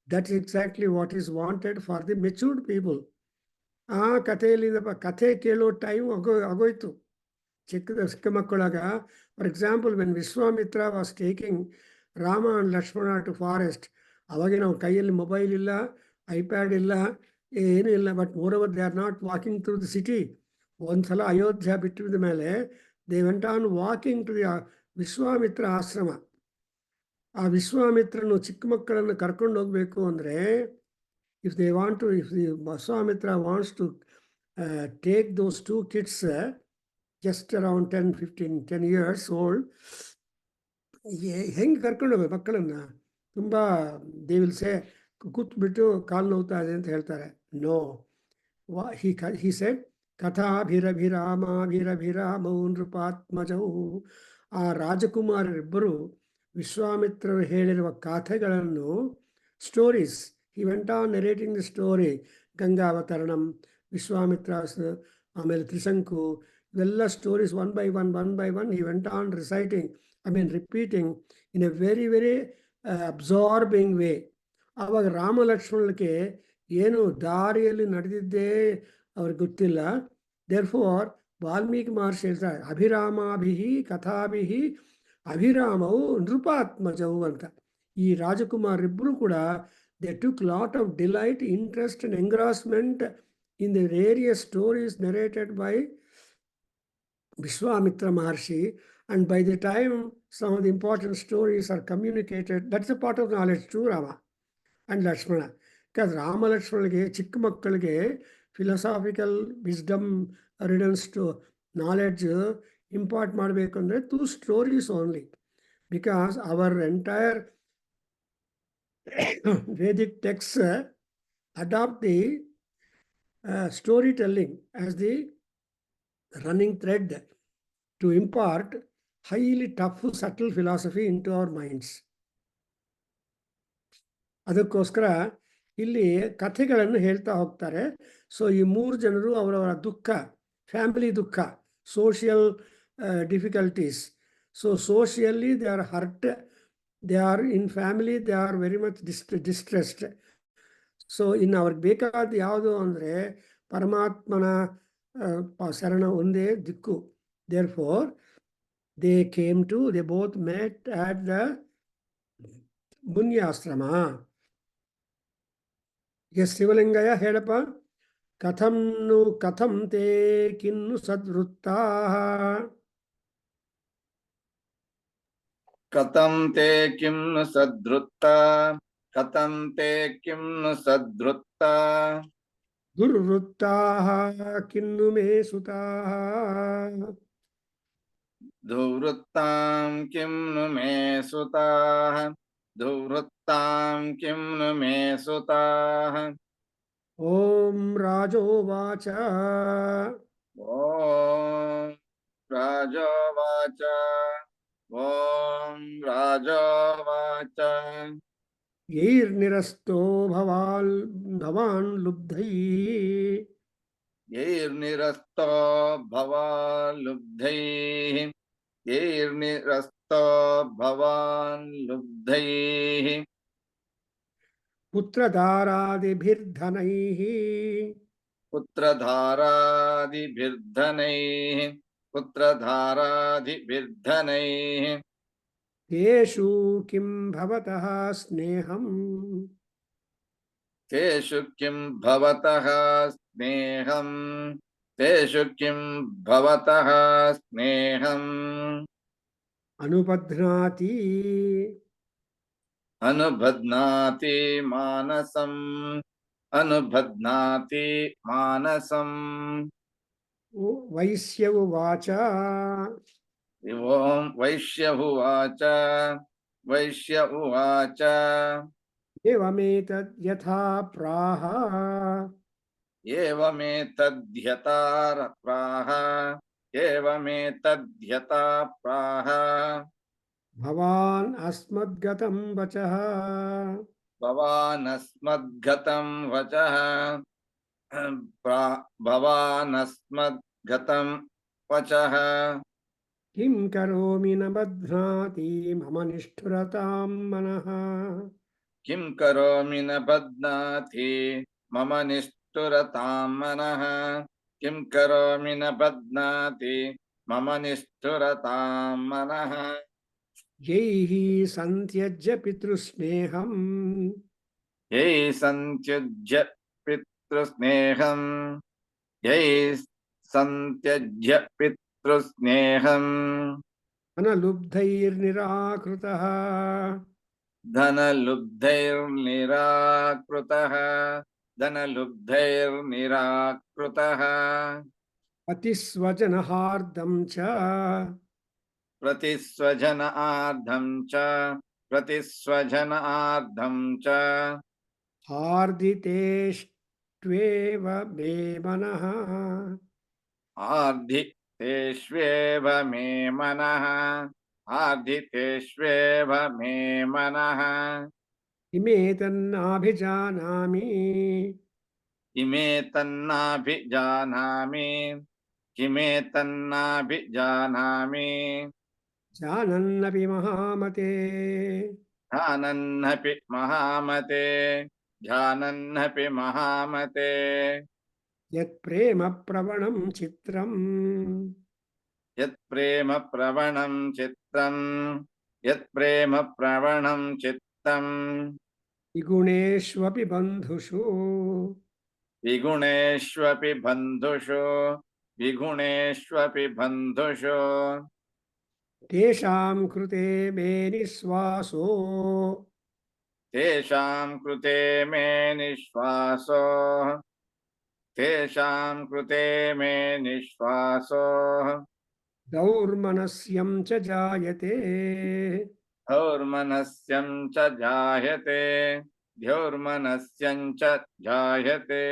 Speaker 1: that's exactly what is wanted for the matured people. ಆ ಕಥೆಯಲ್ಲಿ ಕಥೆ ಕೇಳೋ time ಆಗೋಯ್ತು ಚಿಕ್ಕ ಮಕ್ಕಳಾಗ. For example, when Vishwamitra was taking Rama and Lakshmana to forest, ಅವಾಗೆ ನಾವು ಕೈಯಲ್ಲಿ ಮೊಬೈಲ್ ಇಲ್ಲ, ಐಪ್ಯಾಡ್ ಇಲ್ಲ, ಏನೂ ಇಲ್ಲ. But moreover they are not walking through the city. ಒಂದ್ಸಲ ಅಯೋಧ್ಯ ಬಿಟ್ಟಿದ ಮೇಲೆ they went on walking to the Vishwamitra ashram. ಆ ವಿಶ್ವಾಮಿತ್ರನು ಚಿಕ್ಕ ಮಕ್ಕಳನ್ನು ಕರ್ಕೊಂಡು ಹೋಗ್ಬೇಕು ಅಂದರೆ if the Vishwamitra wants to take those two kids, just around 10 years old, ಹೆಂಗೆ ಕರ್ಕೊಂಡು ಹೋಗ್ಬೇಕು ಮಕ್ಕಳನ್ನ? ತುಂಬ ದೇ ವಿಲ್ ಸೇ ಕೂತ್ಬಿಟ್ಟು ಕಾಲು ನೋವ್ತಾ ಇದೆ ಅಂತ ಹೇಳ್ತಾರೆ. ನೋ, he said ಕಥಾಭಿರಭಿರಾಮಾಭಿರಭಿರಾಮೌ ನೃಪಾತ್ಮಜೌ. ಆ ರಾಜಕುಮಾರರಿಬ್ಬರು ವಿಶ್ವಾಮಿತ್ರರು ಹೇಳಿರುವ ಕಥೆಗಳನ್ನು, stories, he went on narrating the story, ಗಂಗಾವತರಣಂ, ವಿಶ್ವಾಮಿತ್ರ, ಆಮೇಲೆ ತ್ರಿಶಂಕು, ಇವೆಲ್ಲ stories one by one he went on reciting, repeating in a very very absorbing way. ಆವಾಗ ರಾಮ ಲಕ್ಷ್ಮಣರಿಗೆ ಏನು ದಾರಿಯಲ್ಲಿ ನಡೆದಿದ್ದೇ ಅವ್ರಿಗೆ ಗೊತ್ತಿಲ್ಲ. ದೇರ್ಫೋರ್ ವಾಲ್ಮೀಕಿ ಮಹರ್ಷಿ ಹೇಳ್ತಾರೆ, ಅಭಿರಾಮಾಭಿಹಿ ಕಥಾಭಿಹಿ ಅಭಿರಾಮವು ನೃಪಾತ್ಮಜವು ಅಂತ. ಈ ರಾಜಕುಮಾರಿಬ್ಬರು ಕೂಡ they took lot of delight, interest and engrossment in the various stories narrated by Vishwamitra Maharshi. And by the time some of the important stories are communicated, that's a part of knowledge to Rama and Lakshmana. Because Rama Lakshmanage, ಚಿಕ್ಕ ಮಕ್ಕಳಿಗೆ philosophical wisdom, riddance to knowledge impart ಮಾಡಬೇಕಂದ್ರೆ through stories only. Because our entire Vedic texts adopt the storytelling as the running thread to impart highly tough, subtle philosophy into our minds. ಅದಕ್ಕೋಸ್ಕರ ಇಲ್ಲಿ ಕಥೆಗಳನ್ನು ಹೇಳ್ತಾ ಹೋಗ್ತಾರೆ. So ಈ ಮೂರು ಜನರು ಅವರವರ ದುಃಖ, ಫ್ಯಾಮಿಲಿ ದುಃಖ, social difficulties. So socially they are hurt, they are in family, they are very much distressed. So ಇನ್ನು ಅವ್ರಿಗೆ ಬೇಕಾದ ಯಾವುದು ಅಂದರೆ ಪರಮಾತ್ಮನ ಶರಣ ಒಂದೇ ದಿಕ್ಕು. therefore they both met at the ಮುನ್ಯಾಶ್ರಮ. ಎಸ್ ಶಿವಲಿಂಗಯ್ಯ ಹೇಳಪ್ಪ. ಕಥಂ ತೇ ಕಿನ್ನು ಸದ್ವೃತ್ತಾ.
Speaker 2: ಕಥಂ ತೇ ಕಿಂ ನು ಸದ್ವೃತ್ತಾ, ಕಥಂ ತೇ ಕಿಂ ನು ಸದ್ವೃತ್ತಾ.
Speaker 1: ದುರ್ವೃತ್ತಾಃ ಕಿನ್ನು ಮೇ ಸುತಾಃ.
Speaker 2: ದುರ್ವೃತ್ತಾಂ ಕಿಂ ನು ಮೇ ಸುತಾಃ, ದುರ್ವೃತ್ತಾಂ ಕಿಂ ನು ಮೇ ಸುತಾಃ.
Speaker 1: ಓಂ ರಾಜೋವಾಚ.
Speaker 2: ಓಂ ರಾಜೋವಾಚ. ಓಂ ರಾಜೋವಾಚ.
Speaker 1: ಯೈರ್ನಿರಸ್ತೋ ಭವಾನ್ ಲುಬ್ಧೈಃ.
Speaker 2: ಯೈರ್ನಿರಸ್ತೋ ಭವಾನ್ ಲುಬ್ಧೈಃ. ಯೈರ್ನಿರಸ್ತೋ ಭವಾನ್ ಲುಬ್ಧೈಃ.
Speaker 1: ಪುತ್ರಧಾರಾದಿಭಿರ್ಧನೈಃ.
Speaker 2: ಪುತ್ರಧಾರಾದಿಭಿರ್ಧನೈಃ. ಪುತ್ರಧಾರಾದಿಭಿರ್ಧನೈಃ.
Speaker 1: ತೇಷು ಕಿಂ ಭವತಃ ಸ್ನೇಹಂ.
Speaker 2: ತೇಷು ಕಿಂ ಭವತಃ ಸ್ನೇಹಂ. ತೇಷು ಕಿಂ ಭವತಃ ಸ್ನೇಹಂ.
Speaker 1: ಅನುಬಧ್ನಾತಿ.
Speaker 2: ಅನುಬಧ್ನಾತಿ ಮಾನಸಂ. ಅನುಬಧ್ನಾತಿ ಮಾನಸಂ.
Speaker 1: ವೈಶ್ಯ ಉವಾಚ.
Speaker 2: ಓಂ ವೈಶ್ಯ ಉವಾಚ. ವೈಶ್ಯ ಉವಾಚ.
Speaker 1: ಏವಮೇತದ್ ಯಥಾ ಪ್ರಾಹ.
Speaker 2: ಏವಮೇತದ್ಯಥಾ ಪ್ರಾಹ. ಏವಮೇತದ್ಯಥಾ ಪ್ರಾಹ.
Speaker 1: ಭವಾನ್ ಅಸ್ಮದ್ಗತಂ ವಚಃ.
Speaker 2: ಭವಾನ್ ಅಸ್ಮದ್ಗತಂ ವಚಃ. ಭವಾನ್ ಅಸ್ಮದ್ಗತಂ ವಚಃ.
Speaker 1: ಕಿಂ ಕರೋಮಿ ನ ಬಧ್ನಾತಿ ಮಮ ನಿಷ್ಠುರತಾಂ ಮನಃ.
Speaker 2: ಕಿಂ ಕರೋಮಿ ನ ಬಧ್ನಾತಿ ಮಮ ನಿಷ್ಠುರತಾಂ ಮನಃ. ಕಿಂ ಕರೋಮಿ ನ ಬಧ್ನಾತಿ ಮಮ ನಿಷ್ಠುರತಾಂ ಮನಃ.
Speaker 1: ಯೈಃ ಸಂತ್ಯಜ್ಯ ಪಿತೃಸ್ನೇಹಂ.
Speaker 2: ಯೈ ಸಂತ್ಯಜ್ಯ ಪಿತೃಸ್ನೇಹಂ. ಯೈ ಸಂತ್ಯಜ್ಯ ಪಿತೃಸ್ನೇಹಂ.
Speaker 1: ಅನಲುಬ್ಧೈರ್ನಿರಾಕೃತಃ.
Speaker 2: धनलुब्धैर्निराकृतः धनलुब्धैर्निराकृतः
Speaker 1: अतिस्वजनहार्दं च
Speaker 2: प्रतिस्वजनार्धं च प्रतिस्वजनार्धं च
Speaker 1: हार्दितेष्ट्वेव मे मनः
Speaker 2: आर्धितेष्वेव मे मनः आर्धितेष्वेव मे मनः
Speaker 1: इमे तन्नाभिजानामि
Speaker 2: इमे तन्नाभिजानामि किमे तन्नाभिजानामि
Speaker 1: जानन्नपि महामते
Speaker 2: जानन्नपि महामते जानन्नपि महामते
Speaker 1: यत्प्रेम प्रवणं चित्रम्
Speaker 2: यत्प्रेम प्रवणं चित्तम् यत्प्रेम प्रवणं चित्तम्
Speaker 1: विगुणेष्वपि बन्धुषु
Speaker 2: विगुणेष्वपि बन्धुषु विगुणेष्वपि बन्धुषु
Speaker 1: तेषां कृते मे निःश्वासो
Speaker 2: तेषां कृते मे निःश्वासो तेषां कृते मे निःश्वासो
Speaker 1: दौर्मनस्यं च जायते
Speaker 2: धौर्मनस्यं च जायते ध्योर्मनस्यं च जायते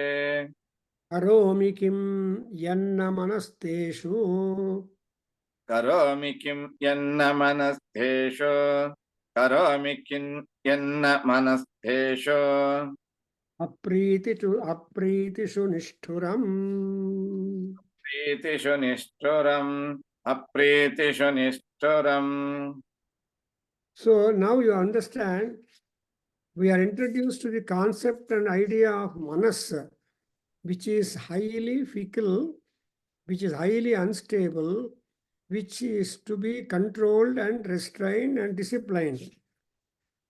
Speaker 1: करोमि किं यन्न मनस्तेषु
Speaker 2: करोमि किं यन्न मनस्थेषु करोमि किं यन्न मनस्थेषु
Speaker 1: अप्रीतिषु निष्ठुरम्
Speaker 2: प्रीतिषु निष्ठुरम् अप्रीतिषु निष्ठुरम्
Speaker 1: So now you understand, we are introduced to the concept and idea of manas, which is highly fickle, which is highly unstable, which is to be controlled and restrained and disciplined.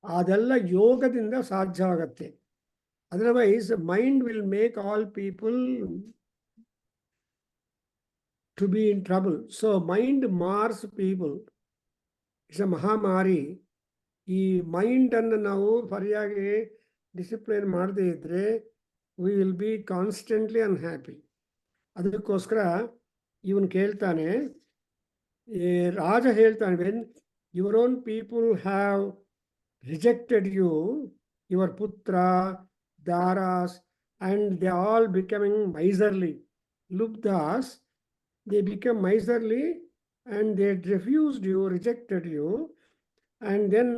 Speaker 1: ಅದೆಲ್ಲ ಯೋಗದಿಂದ ಸಾಧ್ಯ ಆಗತ್ತೆ. Otherwise, mind will make all people to be in trouble. So mind mars people. It's a Mahamari. ಈ mind ಅನ್ನು ನಾವು ಸರಿಯಾಗಿ discipline ಮಾಡದೇ ಇದ್ರೆ we will be constantly unhappy. ಅದಕ್ಕೋಸ್ಕರ ಇವನು ಕೇಳ್ತಾನೆ, ರಾಜ ಹೇಳ್ತಾನೆ, when your own people have rejected you, your ಪುತ್ರ ದಾರಾಸ್ and they all becoming miserly ಲುಬ್ಧಾಸ್, they become miserly and they refused you, rejected you. And then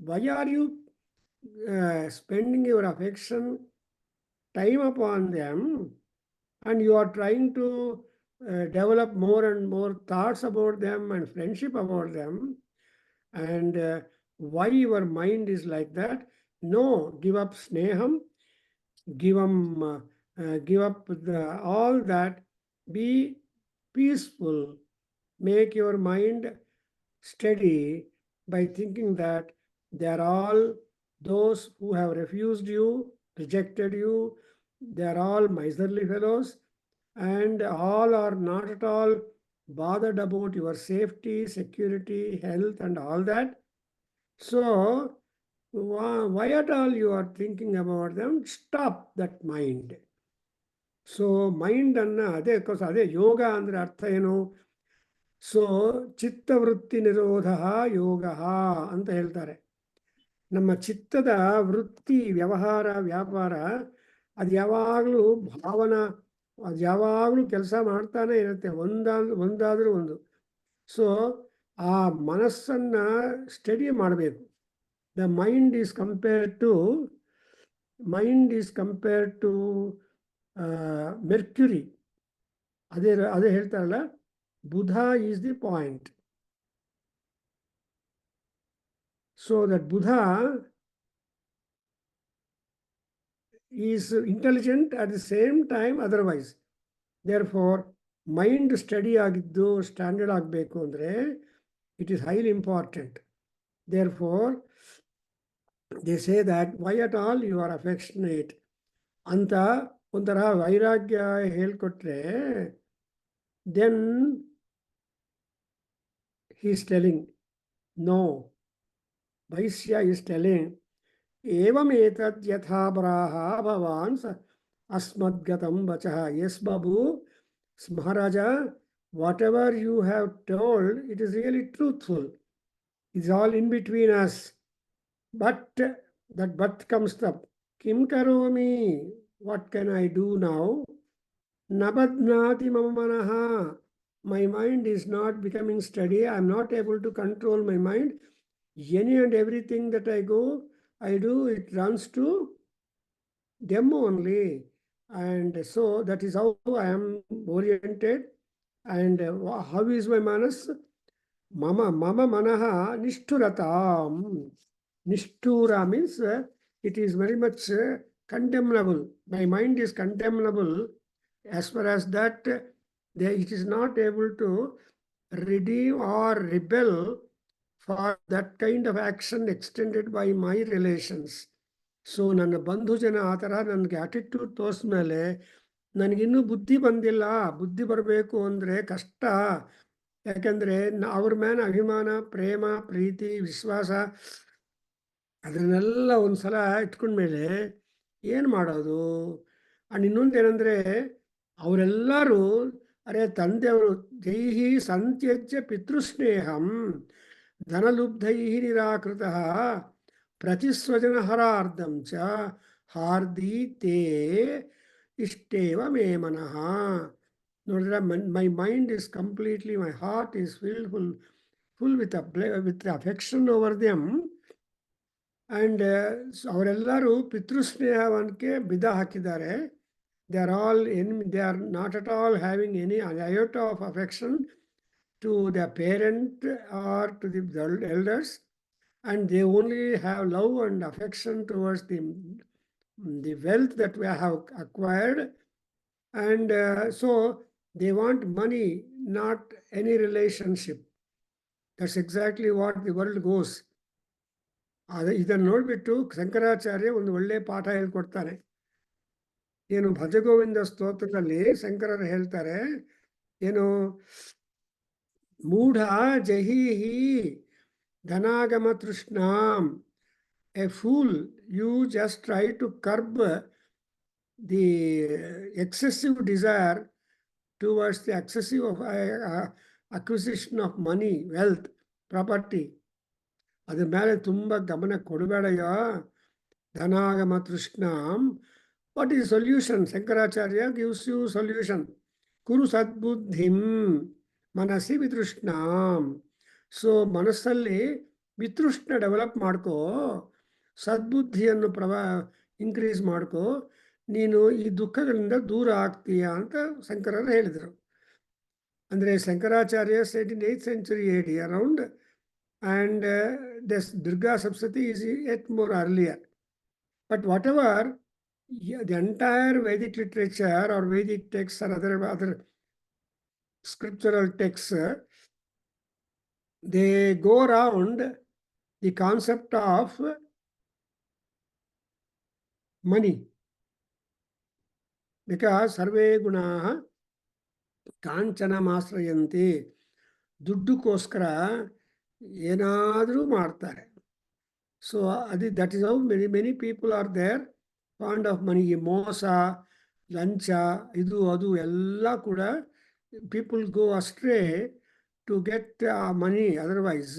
Speaker 1: why are you spending your affection time upon them, and you are trying to develop more and more thoughts about them and friendship about them, and why your mind is like that? No, give up sneham, give up all that, be peaceful, make your mind steady by thinking that they are all those who have refused you, rejected you, they are all miserly fellows, and all are not at all bothered about your safety, security, health, and all that. So, why at all you are thinking about them? Stop that mind. So, mind anna ಅದೇ ಯೋಗ ಅಂದರೆ ಅರ್ಥ ಏನು? So ಚಿತ್ತವೃತ್ತಿ ನಿರೋಧ ಯೋಗ ಅಂತ ಹೇಳ್ತಾರೆ. ನಮ್ಮ ಚಿತ್ತದ ವೃತ್ತಿ, ವ್ಯವಹಾರ, ವ್ಯಾಪಾರ ಅದು ಯಾವಾಗಲೂ ಭಾವನಾ, ಅದು ಯಾವಾಗಲೂ ಕೆಲಸ ಮಾಡ್ತಾನೆ ಇರುತ್ತೆ, ಒಂದಾದರೂ ಒಂದು. ಸೊ ಆ ಮನಸ್ಸನ್ನು ಸ್ಟಡಿ ಮಾಡಬೇಕು. The mind is compared to mercury. ಅದೇ ಹೇಳ್ತಾರಲ್ಲ, Buddha is the point. So that Buddha is intelligent at the same time otherwise. Therefore, mind study agiddu standard ಆಗಬೇಕು ಅಂದರೆ it is highly important. Therefore, they say that why at all you are affectionate ಅಂತ ಒಂಥರ ವೈರಾಗ್ಯ ಹೇಳ್ಕೊಟ್ರೆ, then he is telling, no, Vaisya is telling, Evam etad yatha braha bhavan asmadgatam vachaha. Yes, Babu, Maharaja, whatever you have told, it is really truthful. It's all in between us. But that but comes up. Kim karomi? What can I do now? Nabadnati mamanaha. My mind is not becoming steady. I'm not able to control my mind. Any and everything that I do, it runs to them only. And so that is how I am oriented. And how is my manas? Mama manaha nishturatam. Nishtura means it is very much condemnable. My mind is condemnable as far as that it is not able to redeem or rebel for that kind of action extended by my relations. So ನನ್ನ ಬಂಧು ಜನ ಆ ಥರ ನನಗೆ attitude ತೋರಿಸ್ಮೇಲೆ ನನಗಿನ್ನೂ ಬುದ್ಧಿ ಬಂದಿಲ್ಲ. ಬುದ್ಧಿ ಬರಬೇಕು ಅಂದರೆ ಕಷ್ಟ. ಯಾಕೆಂದರೆ ಅವ್ರ ಮೇಲೆ ಅಭಿಮಾನ, ಪ್ರೇಮ, ಪ್ರೀತಿ, ವಿಶ್ವಾಸ ಅದನ್ನೆಲ್ಲ ಒಂದು ಸಲ ಇಟ್ಕೊಂಡ್ಮೇಲೆ ಏನು ಮಾಡೋದು? ಆ್ಯಂಡ್ ಇನ್ನೊಂದೇನೆಂದರೆ ಅವರೆಲ್ಲರೂ ಅರೆ ತಂದೆಯವರು ಜೈಹಿ ಸಂತ್ಯಜ್ಯ ಪಿತೃಸ್ನೇಹಂ ಧನಲುಬ್ಧೈ ನಿರಾಕೃತ ಪ್ರತಿಸ್ವಜನ ಹರಾರ್ಧಂ ಚ ಹಾರ್ದಿ ತೇ ಇಷ್ಟೇವ ಮೇ ಮನಃ. ನೋಡಿದ್ರೆ my mind is completely, my heart is full with affection over them. And ಅವರೆಲ್ಲರೂ ಪಿತೃಸ್ನೇಹವನ್ಕೆ ಬಿದ ಹಾಕಿದ್ದಾರೆ. They are all they are not at all having any iota of affection to their parent or to the elders, and they only have love and affection towards the wealth that we have acquired, and so they want money, not any relationship. That's exactly what the world goes. ಇದನ್ನು ನೋಡಿಬಿಟ್ಟು ಶಂಕರಾಚಾರ್ಯ ಒಂದು ಒಳ್ಳೆಯ ಪಾಠ ಹೇಳ್ಕೊಡ್ತಾನೆ. ಏನು ಭಜಗೋವಿಂದ ಸ್ತೋತ್ರದಲ್ಲಿ ಶಂಕರರು ಹೇಳ್ತಾರೆ, ಏನು ಮೂಢ ಜಹೀಹಿ ಧನಾಗಮ ತೃಷ್ಣಾಂ. A fool, you just try to curb the excessive desire towards the excessive acquisition of money, wealth, property. ಅದ್ರ ಮೇಲೆ ತುಂಬ ಗಮನ ಕೊಡಬೇಡಯ್ಯ. ಧನಾಗಮ ತೃಷ್ಣಾಂ. What is solution? Shankaracharya gives you solution. Kuru sadbuddhim manasi vitrishnam. So ಮನಸ್ಸಲ್ಲಿ ವಿತೃಷ್ಣ ಡೆವಲಪ್ ಮಾಡ್ಕೋ, ಸದ್ಬುದ್ಧಿಯನ್ನು increase ಮಾಡ್ಕೋ, ನೀನು ಈ ದುಃಖಗಳಿಂದ ದೂರ ಆಗ್ತೀಯಾ ಅಂತ ಶಂಕರರು ಹೇಳಿದರು. ಅಂದರೆ Shankaracharya said in 8th century AD around, and this Durga Saptati is yet more earlier. But whatever, the entire Vedic literature or Vedic texts or other scriptural texts, they go around the concept of money. Because sarve gunaha kanchana masrayanti. ದುಡ್ಡುಗೋಸ್ಕರ ಏನಾದರೂ ಮಾಡ್ತಾರೆ. So that is how many people are there, fond of money. ಮೋಸ, ಲಂಚ, ಇದು ಅದು ಎಲ್ಲ ಕೂಡ people go astray to get money otherwise.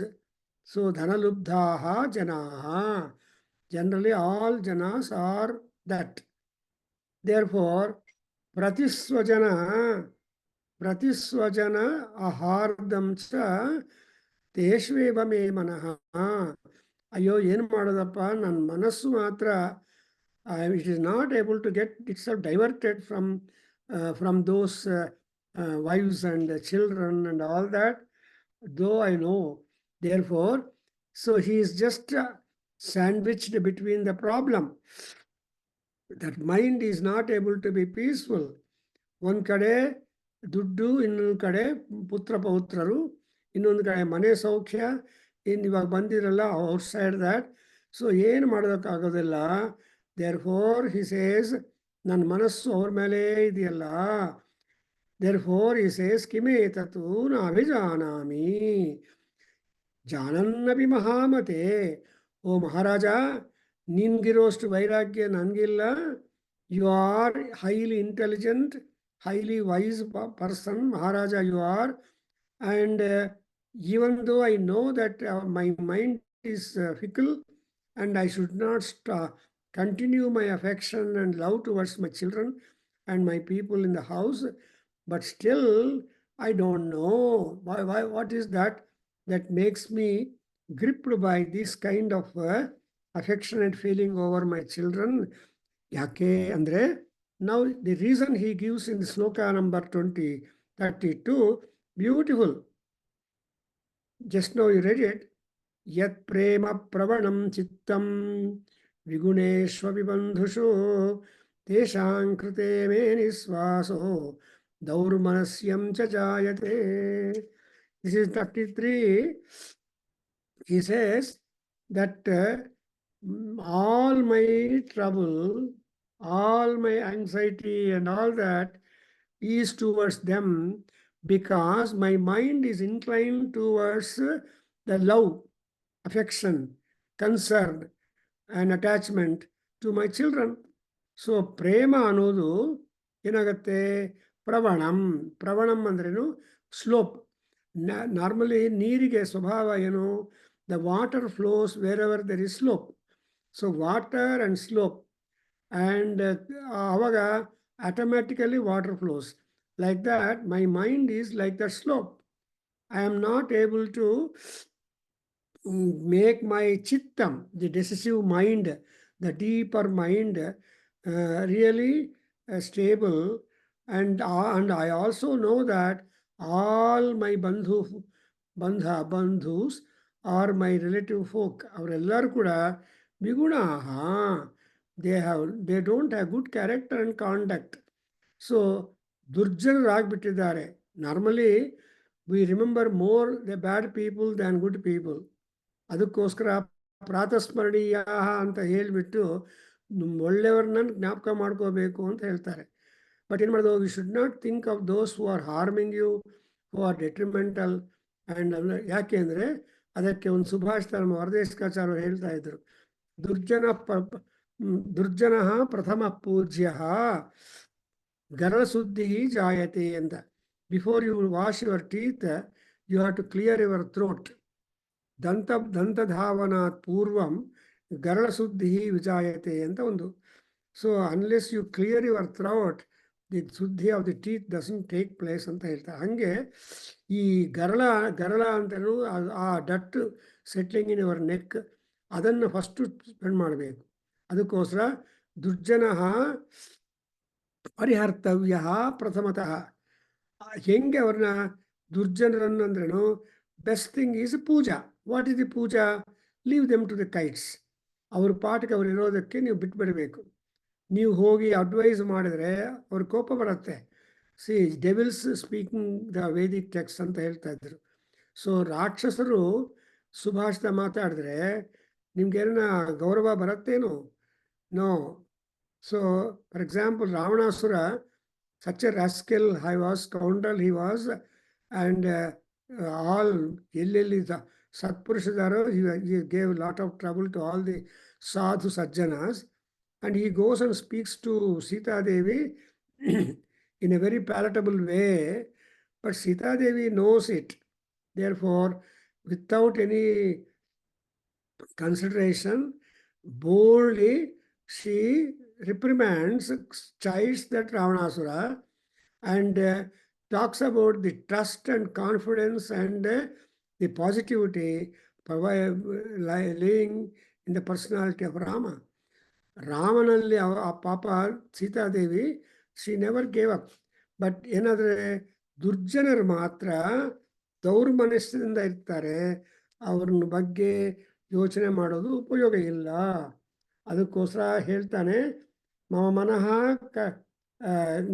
Speaker 1: So dhanalubdhaha janaha. Generally all janas are that. Therefore pratiswajana ahardam cha teshveva me manaha. ಅಯ್ಯೋ ಏನು ಮಾಡೋದಪ್ಪ, ನನ್ನ ಮನಸ್ಸು ಮಾತ್ರ it is not able to get itself diverted from those wives and children and all that, though I know. Therefore, so he is just sandwiched between the problem. That mind is not able to be peaceful. ಒಂದು ಕಡೆ ದುಡ್ಡು, ಇನ್ನೊಂದು ಕಡೆ ಪುತ್ರ ಪೌತ್ರರು, ಇನ್ನೊಂದು ಕಡೆ ಮನೆ ಸೌಖ್ಯ, ಇವಾಗ ಬಂದಿರಲ್ಲ ಔಟ್ಸೈಡ್ ದ್ಯಾಟ್. ಸೊ ಏನು ಮಾಡೋದಕ್ಕಾಗೋದಿಲ್ಲ. Therefore he says, ನನ್ನ ಮನಸ್ಸು ಅವ್ರ ಮೇಲೆ ಇದೆಯಲ್ಲ. Therefore he says, ಕಿಮೇತತು ನಾಭಿಜಾನಾಮಿ ಜಾನನ್ನಪಿ ಮಹಾಮತೆ. ಓ ಮಹಾರಾಜ, ನಿನ್ಗಿರೋಷ್ಟು ವೈರಾಗ್ಯ ನನಗಿಲ್ಲ. You are highly intelligent, highly wise person, Maharaja you are, and even though I know that my mind is fickle and I should not continue my affection and love towards my children and my people in the house, but still I don't know what is that makes me gripped by this kind of affectionate feeling over my children. Yake andre, now the reason he gives in the sloka number 32, beautiful. Just now you read it. Yat prema pravanam chittam viguneshva vibandhushu teshang krite me nisvaso daurmanasyam cha jayate. This is 33. He says that all my trouble, all my anxiety and all that is towards them because my mind is inclined towards the love, affection, concern and attachment to my children. So prema ಅನ್ನೋದು ಏನಾಗುತ್ತೆ, ಪ್ರವಣಂ ಅಂದ್ರೇನು, slope. Normally ನೀರಿಗೆ ಸ್ವಭಾವ ಏನು, the water flows wherever there is slope. So water and slope, and avaga automatically water flows. Like that, my mind is like that slope. I am not able to make my chittam, the decisive mind, the deeper mind, really stable. And I also know that all my bandhus or my relative folk, avrellaru kuda vigunaha, they don't have good character and conduct. So ದುರ್ಜನರಾಗ್ಬಿಟ್ಟಿದ್ದಾರೆ. Normally we remember more the bad people than good people. ಅದಕ್ಕೋಸ್ಕರ ಪ್ರಾತಸ್ಮರಣೀಯ ಅಂತ ಹೇಳಿಬಿಟ್ಟು ಒಳ್ಳೆಯವ್ರನ್ನ ಜ್ಞಾಪಕ ಮಾಡ್ಕೋಬೇಕು ಅಂತ ಹೇಳ್ತಾರೆ. But ಏನು ಮಾಡೋದು, we should not think of those who are harming you, who are detrimental. And ಯಾಕೆ ಅಂದರೆ ಅದಕ್ಕೆ ಒಂದು ಸುಭಾಷಿತ ನಮ್ಮ ವರದೇಶಕಾಚಾರ್ಯರು ಹೇಳ್ತಾ ಇದ್ರು, ದುರ್ಜನ ಪ್ರಥಮ ಪೂಜ್ಯ ಗರಳಸುದ್ಧಿ ಜಾಯತೆ ಅಂತ. Before you wash your teeth you have to clear your throat. ದಂತಧಾವನಾತ್ ಪೂರ್ವಂ ಗರಳಸುದ್ಧಿ ವಿಜಾಯತೆ ಅಂತ ಒಂದು. So unless you clear your throat, the ಸುದ್ಧಿ of the teeth doesn't take place ಅಂತ ಹೇಳ್ತಾರೆ. ಹಾಗೆ ಈ ಗರಳ ಅಂತಲೂ ಆ ಡಟ್ ಸೆಟ್ಲಿಂಗ್ ಇನ್ ಯುವರ್ ನೆಕ್, ಅದನ್ನು ಫಸ್ಟು ಸ್ಪೆಂಡ್ ಮಾಡಬೇಕು. ಅದಕ್ಕೋಸ್ಕರ ದುರ್ಜನ ಪರಿಹರ್ತವ್ಯ ಪ್ರಥಮತಃ. ಹೆಂಗೆ ಅವ್ರನ್ನ ದುರ್ಜನರನ್ನಂದ್ರೇನು, best thing is puja. What is the puja? Leave them to the kites. ಅವ್ರ ಪಾಠಕ್ಕೆ ಅವ್ರು ಇರೋದಕ್ಕೆ ನೀವು ಬಿಟ್ಬಿಡಬೇಕು. ನೀವು ಹೋಗಿ ಅಡ್ವೈಸ್ ಮಾಡಿದ್ರೆ ಅವ್ರ ಕೋಪ ಬರುತ್ತೆ. See devils speaking the Vedic text ಅಂತ ಹೇಳ್ತಾ ಇದ್ರು. ಸೊ ರಾಕ್ಷಸರು ಸುಭಾಷಿತ ಮಾತಾಡಿದ್ರೆ ನಿಮ್ಗೇನ ಗೌರವ ಬರುತ್ತೇನೋ? No. So for example, Ravanasura, such a rascal he was, scoundrel he was, and all ಎಲ್ಲೆಲ್ಲಿ ಸತ್ಪುರುಷದಾರೋ he gave a lot of trouble to all the sadhu sajjanas, and he goes and speaks to Sita Devi in a very palatable way, but Sita Devi knows it. Therefore, without any consideration, boldly she reprimands, chides that Ravanasura, and talks about the trust and confidence and the positivity laying in the personality of Rama. Ramanalli Papa Sitadevi, she never gave up. But ಏನಂದರೆ ದುರ್ಜನರು ಮಾತ್ರ ದೌರ್ಮನಸ್ಸಿನಿಂದ ಇರ್ತಾರೆ. ಅವ್ರನ್ನ ಬಗ್ಗೆ ಯೋಚನೆ ಮಾಡೋದು ಉಪಯೋಗ ಇಲ್ಲ. ಅದಕ್ಕೋಸ್ಕರ ಹೇಳ್ತಾನೆ, ಮಮ ಮನಃ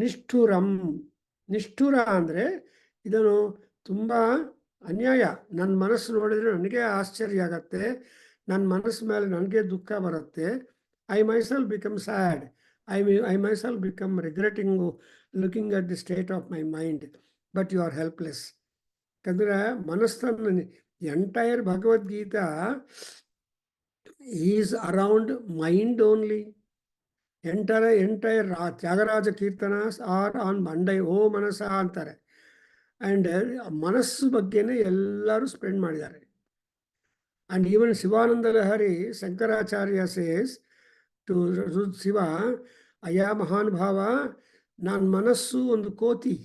Speaker 1: ನಿಷ್ಠುರಂ. ನಿಷ್ಠುರ ಅಂದರೆ ಇದನ್ನು ತುಂಬ ಅನ್ಯಾಯ. ನನ್ನ ಮನಸ್ಸು ನೋಡಿದರೆ ನನಗೆ ಆಶ್ಚರ್ಯ ಆಗತ್ತೆ, ನನ್ನ ಮನಸ್ಸು ಮೇಲೆ ನನಗೆ ದುಃಖ ಬರುತ್ತೆ. I myself become sad. I myself become regretting looking at the state of my mind. But you are helpless. ಯಾಕಂದರೆ ಮನಸ್ಸನ್ನು entire Bhagavad Gita is around mind only. Entire Tyagaraja Kirtanas are on Monday, O Manasa anತಾರೆ. And ಮನಸ್ಸು ಬಗ್ಗೆನೇ ಎಲ್ಲರೂ spend ಮಾಡಿದ್ದಾರೆ. And even Shivananda Lahari, Shankaracharya says to Shiva, ಅಯ್ಯ ಮಹಾನುಭಾವ, ನನ್ನ ಮನಸ್ಸು ಒಂದು ಕೋತಿ.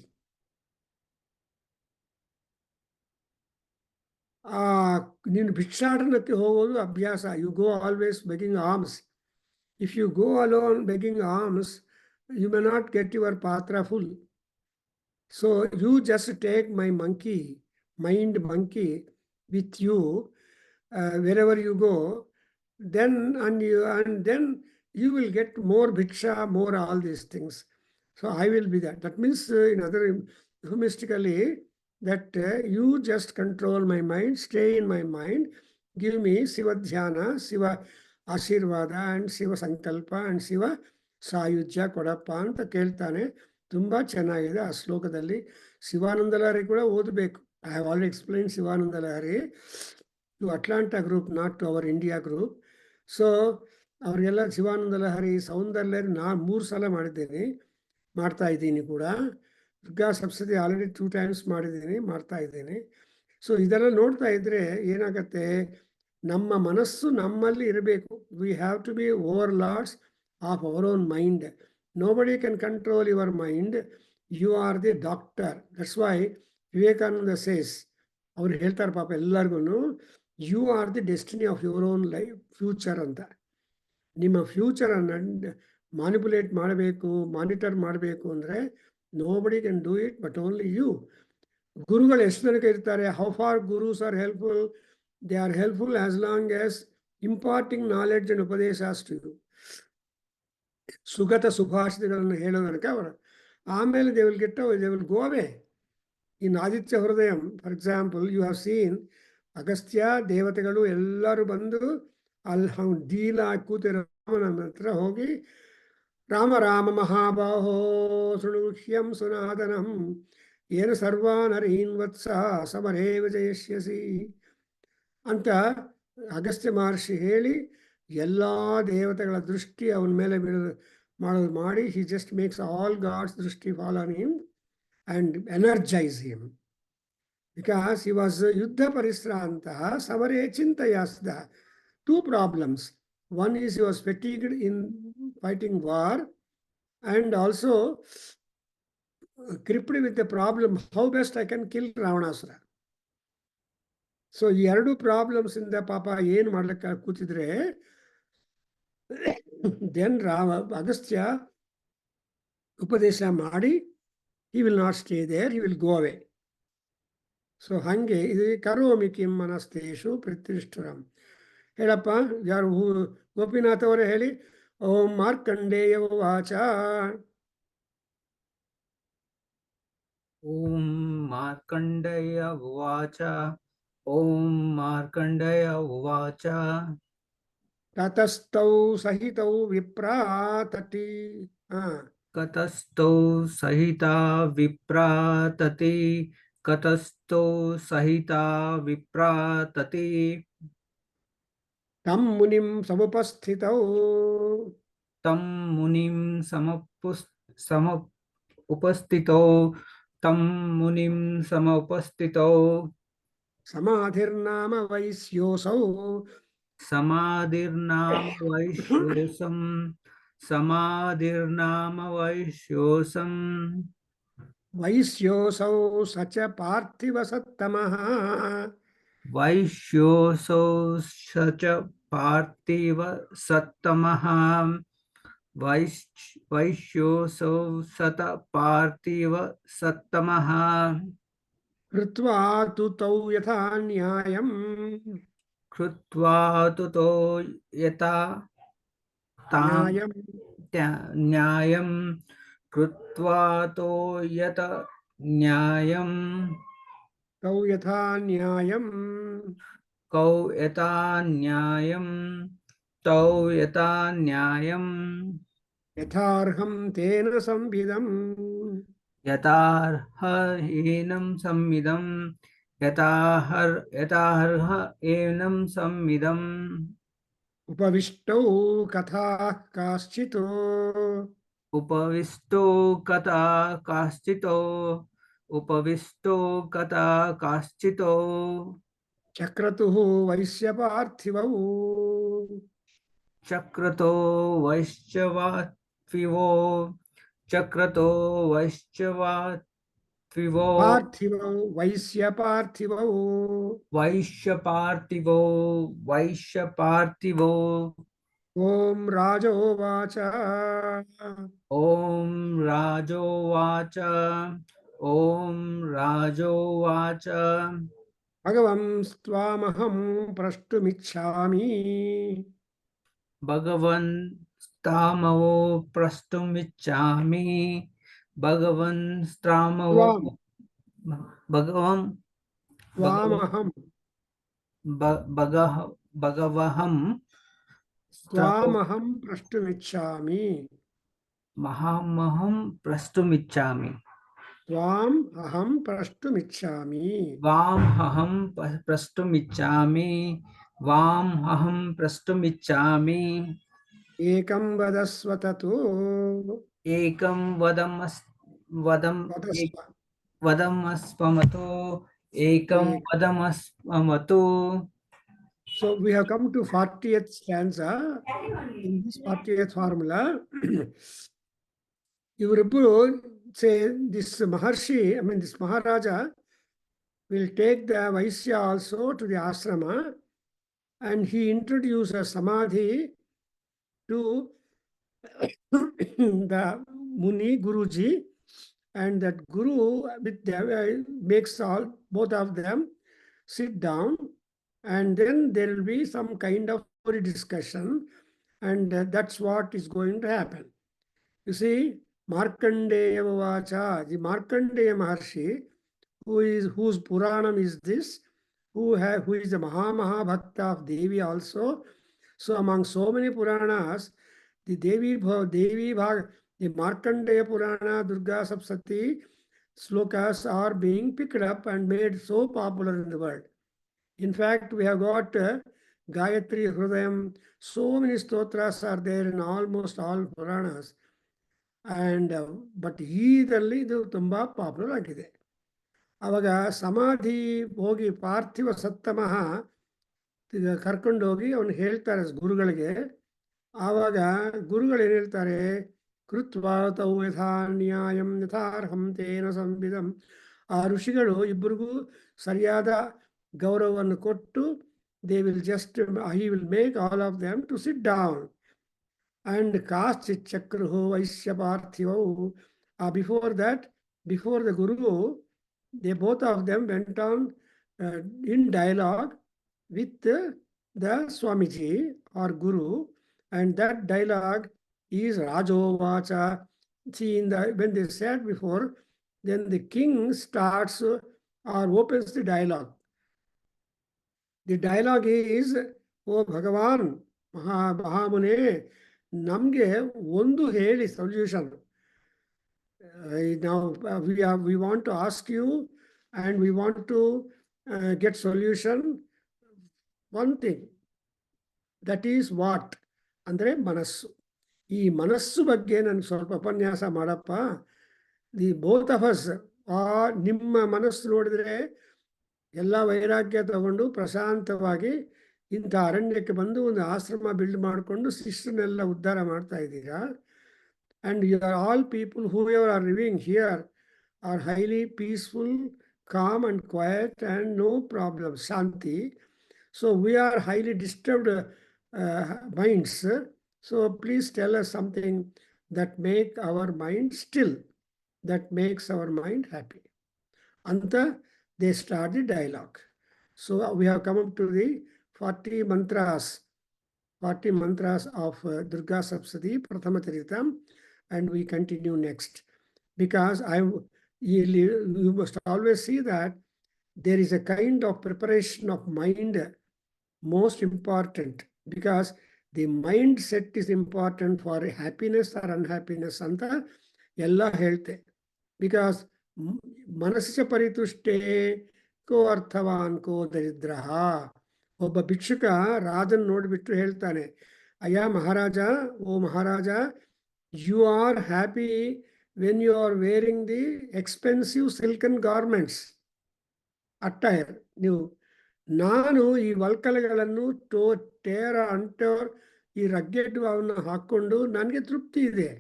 Speaker 1: ನೀನು ಭಿಕ್ಷಾಟನಕ್ಕೆ ಹೋಗೋದು ಅಭ್ಯಾಸ. You go always begging alms. If you go alone begging alms, you may not get your patra full. So you just take my mind monkey with you wherever you go, then you will get more bhiksha, more all these things. So I will be that. That means in other euphemistically that you just control my mind, stay in my mind, give me Shiva Dhyana, Shiva ಆಶೀರ್ವಾದ and Shiva ಸಂಕಲ್ಪ and Shiva ಸಾಯುಜ್ಯ ಕೊಡಪ್ಪ ಅಂತ ಕೇಳ್ತಾನೆ. ತುಂಬ ಚೆನ್ನಾಗಿದೆ ಆ ಶ್ಲೋಕದಲ್ಲಿ. ಶಿವಾನಂದ ಲಹರಿ ಕೂಡ ಓದಬೇಕು. I have already explain Shivananda Lahari to Atlanta group, not to our India group. So ಅವರಿಗೆಲ್ಲ ಶಿವಾನಂದ ಲಹರಿ ಸೌಂದರ್ಯ ನಾನು 3 ಸಲ ಮಾಡ್ತಾ ಇದ್ದೀನಿ ಕೂಡ. ದುರ್ಗಾ ಸಪ್ತಶತಿ ಆಲ್ರೆಡಿ 2 times ಮಾಡಿದ್ದೀನಿ, ಮಾಡ್ತಾ ಇದ್ದೀನಿ. ಸೊ ಇದೆಲ್ಲ ನೋಡ್ತಾ ಇದ್ರೆ ಏನಾಗತ್ತೆ, ನಮ್ಮ ಮನಸ್ಸು ನಮ್ಮಲ್ಲಿ ಇರಬೇಕು. We have to be overlords of our own mind. Nobody can control your mind. You are the doctor. That's why Vivekananda says, ಅವ್ರು ಹೇಳ್ತಾರೆ ಪಾಪ ಎಲ್ಲರಿಗೂ, you are the destiny of your own life future ಅಂತ. ನಿಮ್ಮ ಫ್ಯೂಚರನ್ನು manipulate ಮಾಡಬೇಕು, monitor ಮಾಡಬೇಕು ಅಂದರೆ nobody can do it but only you. ಗುರುಗಳು ಎಷ್ಟು ತನಕ ಇರ್ತಾರೆ? How far gurus are helpful? They are helpful as long as imparting knowledge and upadeshas to you. ಸುಗತ ಸುಭಾಷಿತಗಳನ್ನು ಹೇಳೋ ತನಕ ಅವರು, ಆಮೇಲೆ they will go away. In Aditya Hridayam for example, you have seen Agastya ದೇವತೆಗಳು ಎಲ್ಲರೂ ಬಂದು ಅಲ್ಲಿ ಡೀಲ ಕೂತಿರೋ ರಾಮನ ಹತ್ರ ಹೋಗಿ, ರಾಮ ರಾಮ ಮಹಾಬಾಹೋ ಶೃಣುಹ್ಯಂ ಸುನಾದನಂ ಏನು ಸರ್ವಾನರೀನ್ ವತ್ಸ ಸಮರೇ ವಿಜಯಿಷ್ಯಸಿ ಅಂತ ಅಗಸ್ತ್ಯ ಮಹರ್ಷಿ ಹೇಳಿ ಎಲ್ಲ ದೇವತೆಗಳ ದೃಷ್ಟಿ ಅವನ ಮೇಲೆ ಮಾಡಿ, he just makes all gods ದೃಷ್ಟಿ fall on him and energises him because he was ಯುದ್ಧ ಪರಿಶ್ರಾಂತ ಸಮರೇ ಚಿಂತೆಯಾಸ್ದ. 2 problems. One is he was fatigued in fighting war and also crippled with the problem, how best I can kill Ravanasura. So ಈ 2 problems ಇಂದ ಪಾಪ ಏನು ಮಾಡ್ಲಿಕ್ಕೆ ಕೂತಿದ್ರೆ, then Agastya ಉಪದೇಶ ಮಾಡಿ, he will not stay there, he will go away. So ಹಾಗೆ ಇದು ಕರೋಮಿ ಕಿಂ ಮನಸ್ತೇಷು ಪ್ರತಿಷ್ಠುರಂ. ಹೇಳಪ್ಪ, ಯಾರು ಗೋಪಿನಾಥ್ ಅವರೇ ಹೇಳಿ. ಓಂ ಮಾರ್ಕಂಡೇಯ ಉವಾಚ.
Speaker 3: ಓಂ ಮಾರ್ಕಂಡೇಯ ಉವಾಚ. ಓಂ ಮಾರ್ಕಂಡೇಯ ಉವಾಚ.
Speaker 1: ತತಸ್ಥೌ ಸಹಿತೌ ವಿಪ್ರಾತತಿ.
Speaker 3: ಕತಸ್ಥೌ ಸಹಿತ ವಿಪ್ರಾತತಿ. ಕತಸ್ಥೌ ಸಹಿತ ವಿಪ್ರಾತತಿ.
Speaker 1: ತಂ ಮುನಿಂ ಸಮುಪಸ್ಥಿತೌ.
Speaker 3: ತಂ ಮುನಿಂ ಉಪಸ್ಥಿತೌ. ತಂ ಮುನಿಂ ಸಮುಪಸ್ಥಿತೌ.
Speaker 1: ಸಮಾಧಿರ್ನಾಮ ವೈಶ್ಯೋಸೌ.
Speaker 3: ಸಮಾಧಿರ್ನಾಮ ವೈಶ್ಯೋಸಂ. ಸಮಾಧಿರ್ನಾಮ ವೈಶ್ಯೋಸಂ.
Speaker 1: ವೈಶ್ಯೋಸೌ ಸಚ ಪಾರ್ಥಿವ ಸತ್ತಮಃ.
Speaker 3: ವೈಶ್ಯೋಸೌ ಸಚ ಪಾರ್ಥಿವ ಸತ್ತಮಃ. ವೈಶ್ಯೋಸೌ ಸತ ಪಾರ್ಥಿವ ಸತ್ತಮಃ.
Speaker 1: ಕೃತ್ವಾ ತು ತೌ ಯಥಾ ನ್ಯಾಯಂ.
Speaker 3: ಕೃತ್ವಾ ತು ತೌ ಯಥಾ ನ್ಯಾಯಂ. ಕೃತ್ವಾ ತೌ ಯಥಾ ನ್ಯಾಯಂ.
Speaker 1: ತೌ ಯಥಾ ನ್ಯಾಯಂ.
Speaker 3: ಕೌ ಯಥಾ ನ್ಯಾಯಂ. ತೌ ಯಥಾ ನ್ಯಾಯಂ.
Speaker 1: ಯಥಾರ್ಹಂ ತೇನ ಸಂವಿದಂ.
Speaker 3: ಯಥಾರ್ಹೇನಂ ಸಂವಿದಂ. ಯಥಾರ್ಹ ಏನಂ ಸಂವಿದಂ.
Speaker 1: उपविष्टौ कथाः काश्चित्
Speaker 3: उपविष्टो कथा काश्चितो उपविष्टो कथा काश्चितो
Speaker 1: चक्रतुः वैश्यपार्थिवौ
Speaker 3: चक्रतो वैश्चवात्विवो चक्रतो वैश्चवात्विवो
Speaker 1: पार्थिवौ वैश्यपार्थिवौ
Speaker 3: वैश्यपार्थिवो वैश्यपार्थिवो
Speaker 1: ॐ राजोवाच
Speaker 3: ॐ राजोवाच ॐ राजोवाच
Speaker 1: भगवंस्त्वामहं प्रष्टुमिच्छामि
Speaker 3: भगवन्स्तामवो प्रष्टुमिच्छामि भगवन्स्तामवो
Speaker 1: त्वां
Speaker 3: भगवं भगव
Speaker 1: त्वामहं
Speaker 3: भगः भगवहं स्तवो
Speaker 1: त्वामहं प्रष्टुमिच्छामि
Speaker 3: महामहं प्रष्टुमिच्छामि
Speaker 1: त्वाम् अहं प्रष्टुमिच्छामि
Speaker 3: वामहं प्रष्टुमिच्छामि वामहं प्रष्टुमिच्छामि
Speaker 1: एकं वदस्व ततो
Speaker 3: एकं
Speaker 1: वदस्व
Speaker 3: वदमस्वमतो एकं
Speaker 1: एक-
Speaker 3: वदमस्वमतो
Speaker 1: So we have come to 40th stanza. In this 40th formula, ಇವರಿಬ್ಬರು say this Maharshi, I mean this Maharaja will take the Vaisya also to the ashrama and he introduces Samadhi to the Muni Guruji, and that Guru with them, makes all both of them sit down, and then there will be some kind of discussion, and that's what is going to happen. You see, Markandeya Vacha, the Markandeya Maharshi, whose Puranam is this, who is the Maha Bhakta of Devi also. So among so many Puranas, the Devi Bhag, the Markandeya Purana, Durga Saptati slokas are being picked up and made so popular in the world. In fact, we have got Gayatri Hrudayam, so many stotras are there in almost all Puranas. And but ಇದರಲ್ಲಿ ಇದು ತುಂಬ popular ಆಗಿದೆ. ಅವಾಗ ಸಮಾಧಿ ಹೋಗಿ ಪಾರ್ಥಿವ ಸತ್ತಮಃ ಕರ್ಕೊಂಡೋಗಿ ಅವನು ಹೇಳ್ತಾರೆ ಗುರುಗಳಿಗೆ. ಆವಾಗ ಗುರುಗಳು ಏನು ಹೇಳ್ತಾರೆ, ಕೃತ್ವಾ ತೌ ಯಥಾ ನ್ಯಾಯಂ ಯಥಾರ್ಹಂ ತೇನ ಸಂವಿಧಂ. ಆ ಋಷಿಗಳು ಇಬ್ಬರಿಗೂ ಸರಿಯಾದ ಗೌರವವನ್ನು ಕೊಟ್ಟು they will just, he will make all of them to sit down. And Kaschit Chakruhu Vaishyaparthivu. Before that, before the Guru, they both of them went on in dialogue with the Swamiji or Guru, and that dialogue is Rajovacha. See, when they said before, then the king starts or opens the dialogue. The dialogue is, O Bhagavan, Mahamune, ನಮಗೆ ಒಂದು ಹೇಳಿ solution. Now we want to ask you and we want to get solution. One thing, that is what? ಅಂದರೆ ಮನಸ್ಸು. ಈ ಮನಸ್ಸು ಬಗ್ಗೆ ನನಗೆ ಸ್ವಲ್ಪ ಉಪನ್ಯಾಸ ಮಾಡಪ್ಪ. ದಿ ಬೋತ್ ಆಫ್ ಅಸ್, ನಿಮ್ಮ ಮನಸ್ಸು ನೋಡಿದ್ರೆ ಎಲ್ಲ ವೈರಾಗ್ಯ ತಗೊಂಡು ಪ್ರಶಾಂತವಾಗಿ ಇಂಥ ಅರಣ್ಯಕ್ಕೆ ಬಂದು ಒಂದು ಆಶ್ರಮ ಬಿಲ್ಡ್ ಮಾಡಿಕೊಂಡು ಶಿಷ್ಯನೆಲ್ಲ ಉದ್ಧಾರ ಮಾಡ್ತಾ ಇದ್ದೀರಾ. And you are all people, whoever are living here, are highly peaceful, calm and quiet and no problem, shanti. So we are highly disturbed minds. So please tell us something that make our mind still, that makes our mind happy. Anta, they start the dialogue. So we have come up to the 40 mantras of Durga Saptati Prathama Charitam, and we continue next. Because you must always see that there is a kind of preparation of mind most important, because the mindset is important for happiness or unhappiness anta ella helte. Because manasya paritushte ko arthavan ko daridraha. ಒಬ್ಬ ಭಿಕ್ಷುಕ ರಾಜನ್ ನೋಡಿಬಿಟ್ಟು ಹೇಳ್ತಾನೆ, ಅಯ್ಯ ಮಹಾರಾಜ, ಓ ಮಹಾರಾಜ, you are happy when you are wearing the expensive silken garments attire. ನಾನು ಈ ವಲ್ಕಲೆಗಳನ್ನು ಟೇರ ಅಂಟೋರ್ ಈ ರಗ್ಗೆಡ್ ಅವನ್ನು ಹಾಕ್ಕೊಂಡು ನನಗೆ ತೃಪ್ತಿ ಇದೆ.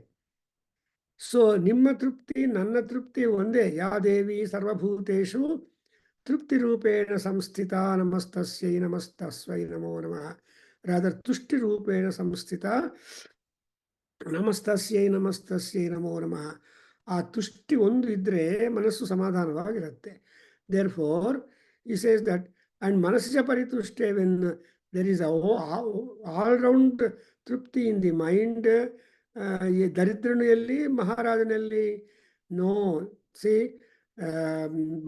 Speaker 1: ಸೊ ನಿಮ್ಮ ತೃಪ್ತಿ ನನ್ನ ತೃಪ್ತಿ ಒಂದೇ. ಯಾ ದೇವಿ ಸರ್ವಭೂತೇಷು ತೃಪ್ತಿ ರೂಪೇಣ ಸಂಸ್ಥಿತ ನಮಸ್ತಸ್ಯೈ ನಮಸ್ತಸ್ವೈ ನಮೋ ನಮಃ. ರಾದರ್ ತುಷ್ಟಿ ರೂಪೇಣ ಸಂಸ್ಥಿತ ನಮಸ್ತಸ್ಯೈ ನಮಸ್ತಸ್ಯೈ ನಮೋ ನಮಃ. ಆ ತುಷ್ಟಿ ಒಂದು ಇದ್ದರೆ ಮನಸ್ಸು ಸಮಾಧಾನವಾಗಿರುತ್ತೆ. Therefore he says that, and manasya paritushte, when there is a all round trupti in the mind, daridranalli maharajanalli no. See,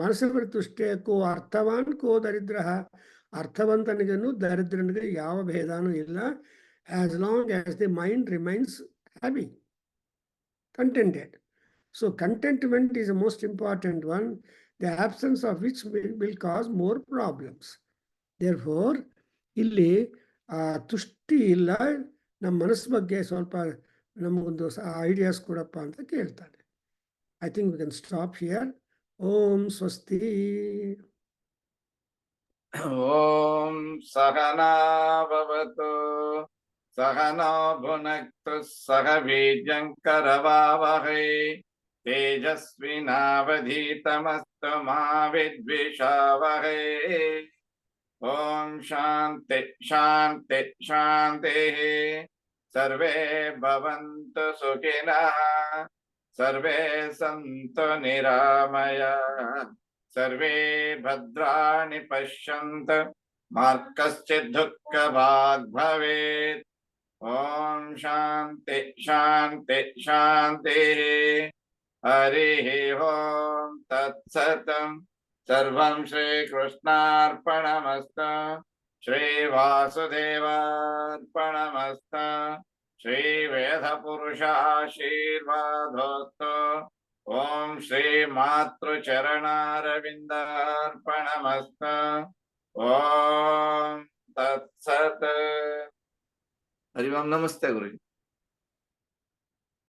Speaker 1: manasya paritushte ko arthavan ko daridraha, ಅರ್ಥವಂತನಿಗನು ದರಿದ್ರನಿಗೆ ಯಾವ ಭೇದನೂ ಇಲ್ಲ, as long as the mind remains happy, contented. So contentment is the most important one, the absence of which will cause more problems. Therefore, ಇಲ್ಲಿ ತುಷ್ಟಿ ಇಲ್ಲ, ನಮ್ಮ ಮನಸ್ಸು ಬಗ್ಗೆ ಸ್ವಲ್ಪ ನಮಗೊಂದು ideas ಕೊಡಪ್ಪ ಅಂತ ಕೇಳ್ತಾನೆ. I think we can stop here. ಓಂ ಸ್ವಸ್ತಿ.
Speaker 2: ಓಂ ಸಹನಾ ಭವತು ಸಹನೋ ಭುನಕ್ತು ಸಹ ವೀರ್ಯಂಕರವಾವಹೈ ತೇಜಸ್ವಿನಾವಧೀತಮಸ್ತು ಮಾ ವಿದ್ವಿಷಾವಹೈ. ಓಂ ಶಾಂತಿ ಶಾಂತಿ ಶಾಂತಿ. ಸರ್ವೇ ಭವಂತು ಸುಖಿನಃ, ಸರ್ವೇ ಸಂತು ನಿರಾಮಯಾಃ, ಸರ್ವೇ ಭದ್ರಾಣಿ ಪಶ್ಯಂತು ಮಾ ಕಶ್ಚಿತ್ ದುಃಖಭಾಗ್ ಭವೇತ್. ಓಂ ಶಾಂತಿ ಶಾಂತಿ ಶಾಂತಿ. ಹರಿ ಓಂ ತತ್ಸತ್. ಸರ್ವಂ ಶ್ರೀಕೃಷ್ಣಾರ್ಪಣಮಸ್ತು. ಶ್ರೀ ವಾಸುದೇವಾರ್ಪಣಮಸ್ತು. ಶ್ರೀ ವೇದ ಪುರುಷ ಆಶೀರ್ವಾದೋಸ್ತು. ಓಂ ಶ್ರೀ ಮಾತೃಚರಣಾರವಿಂದಾರ್ಪಣಮಸ್ತು. ಓಂ ತತ್ಸತ್. ಹರಿ ಓಂ. ನಮಸ್ತೆ ಗುರುಜಿ.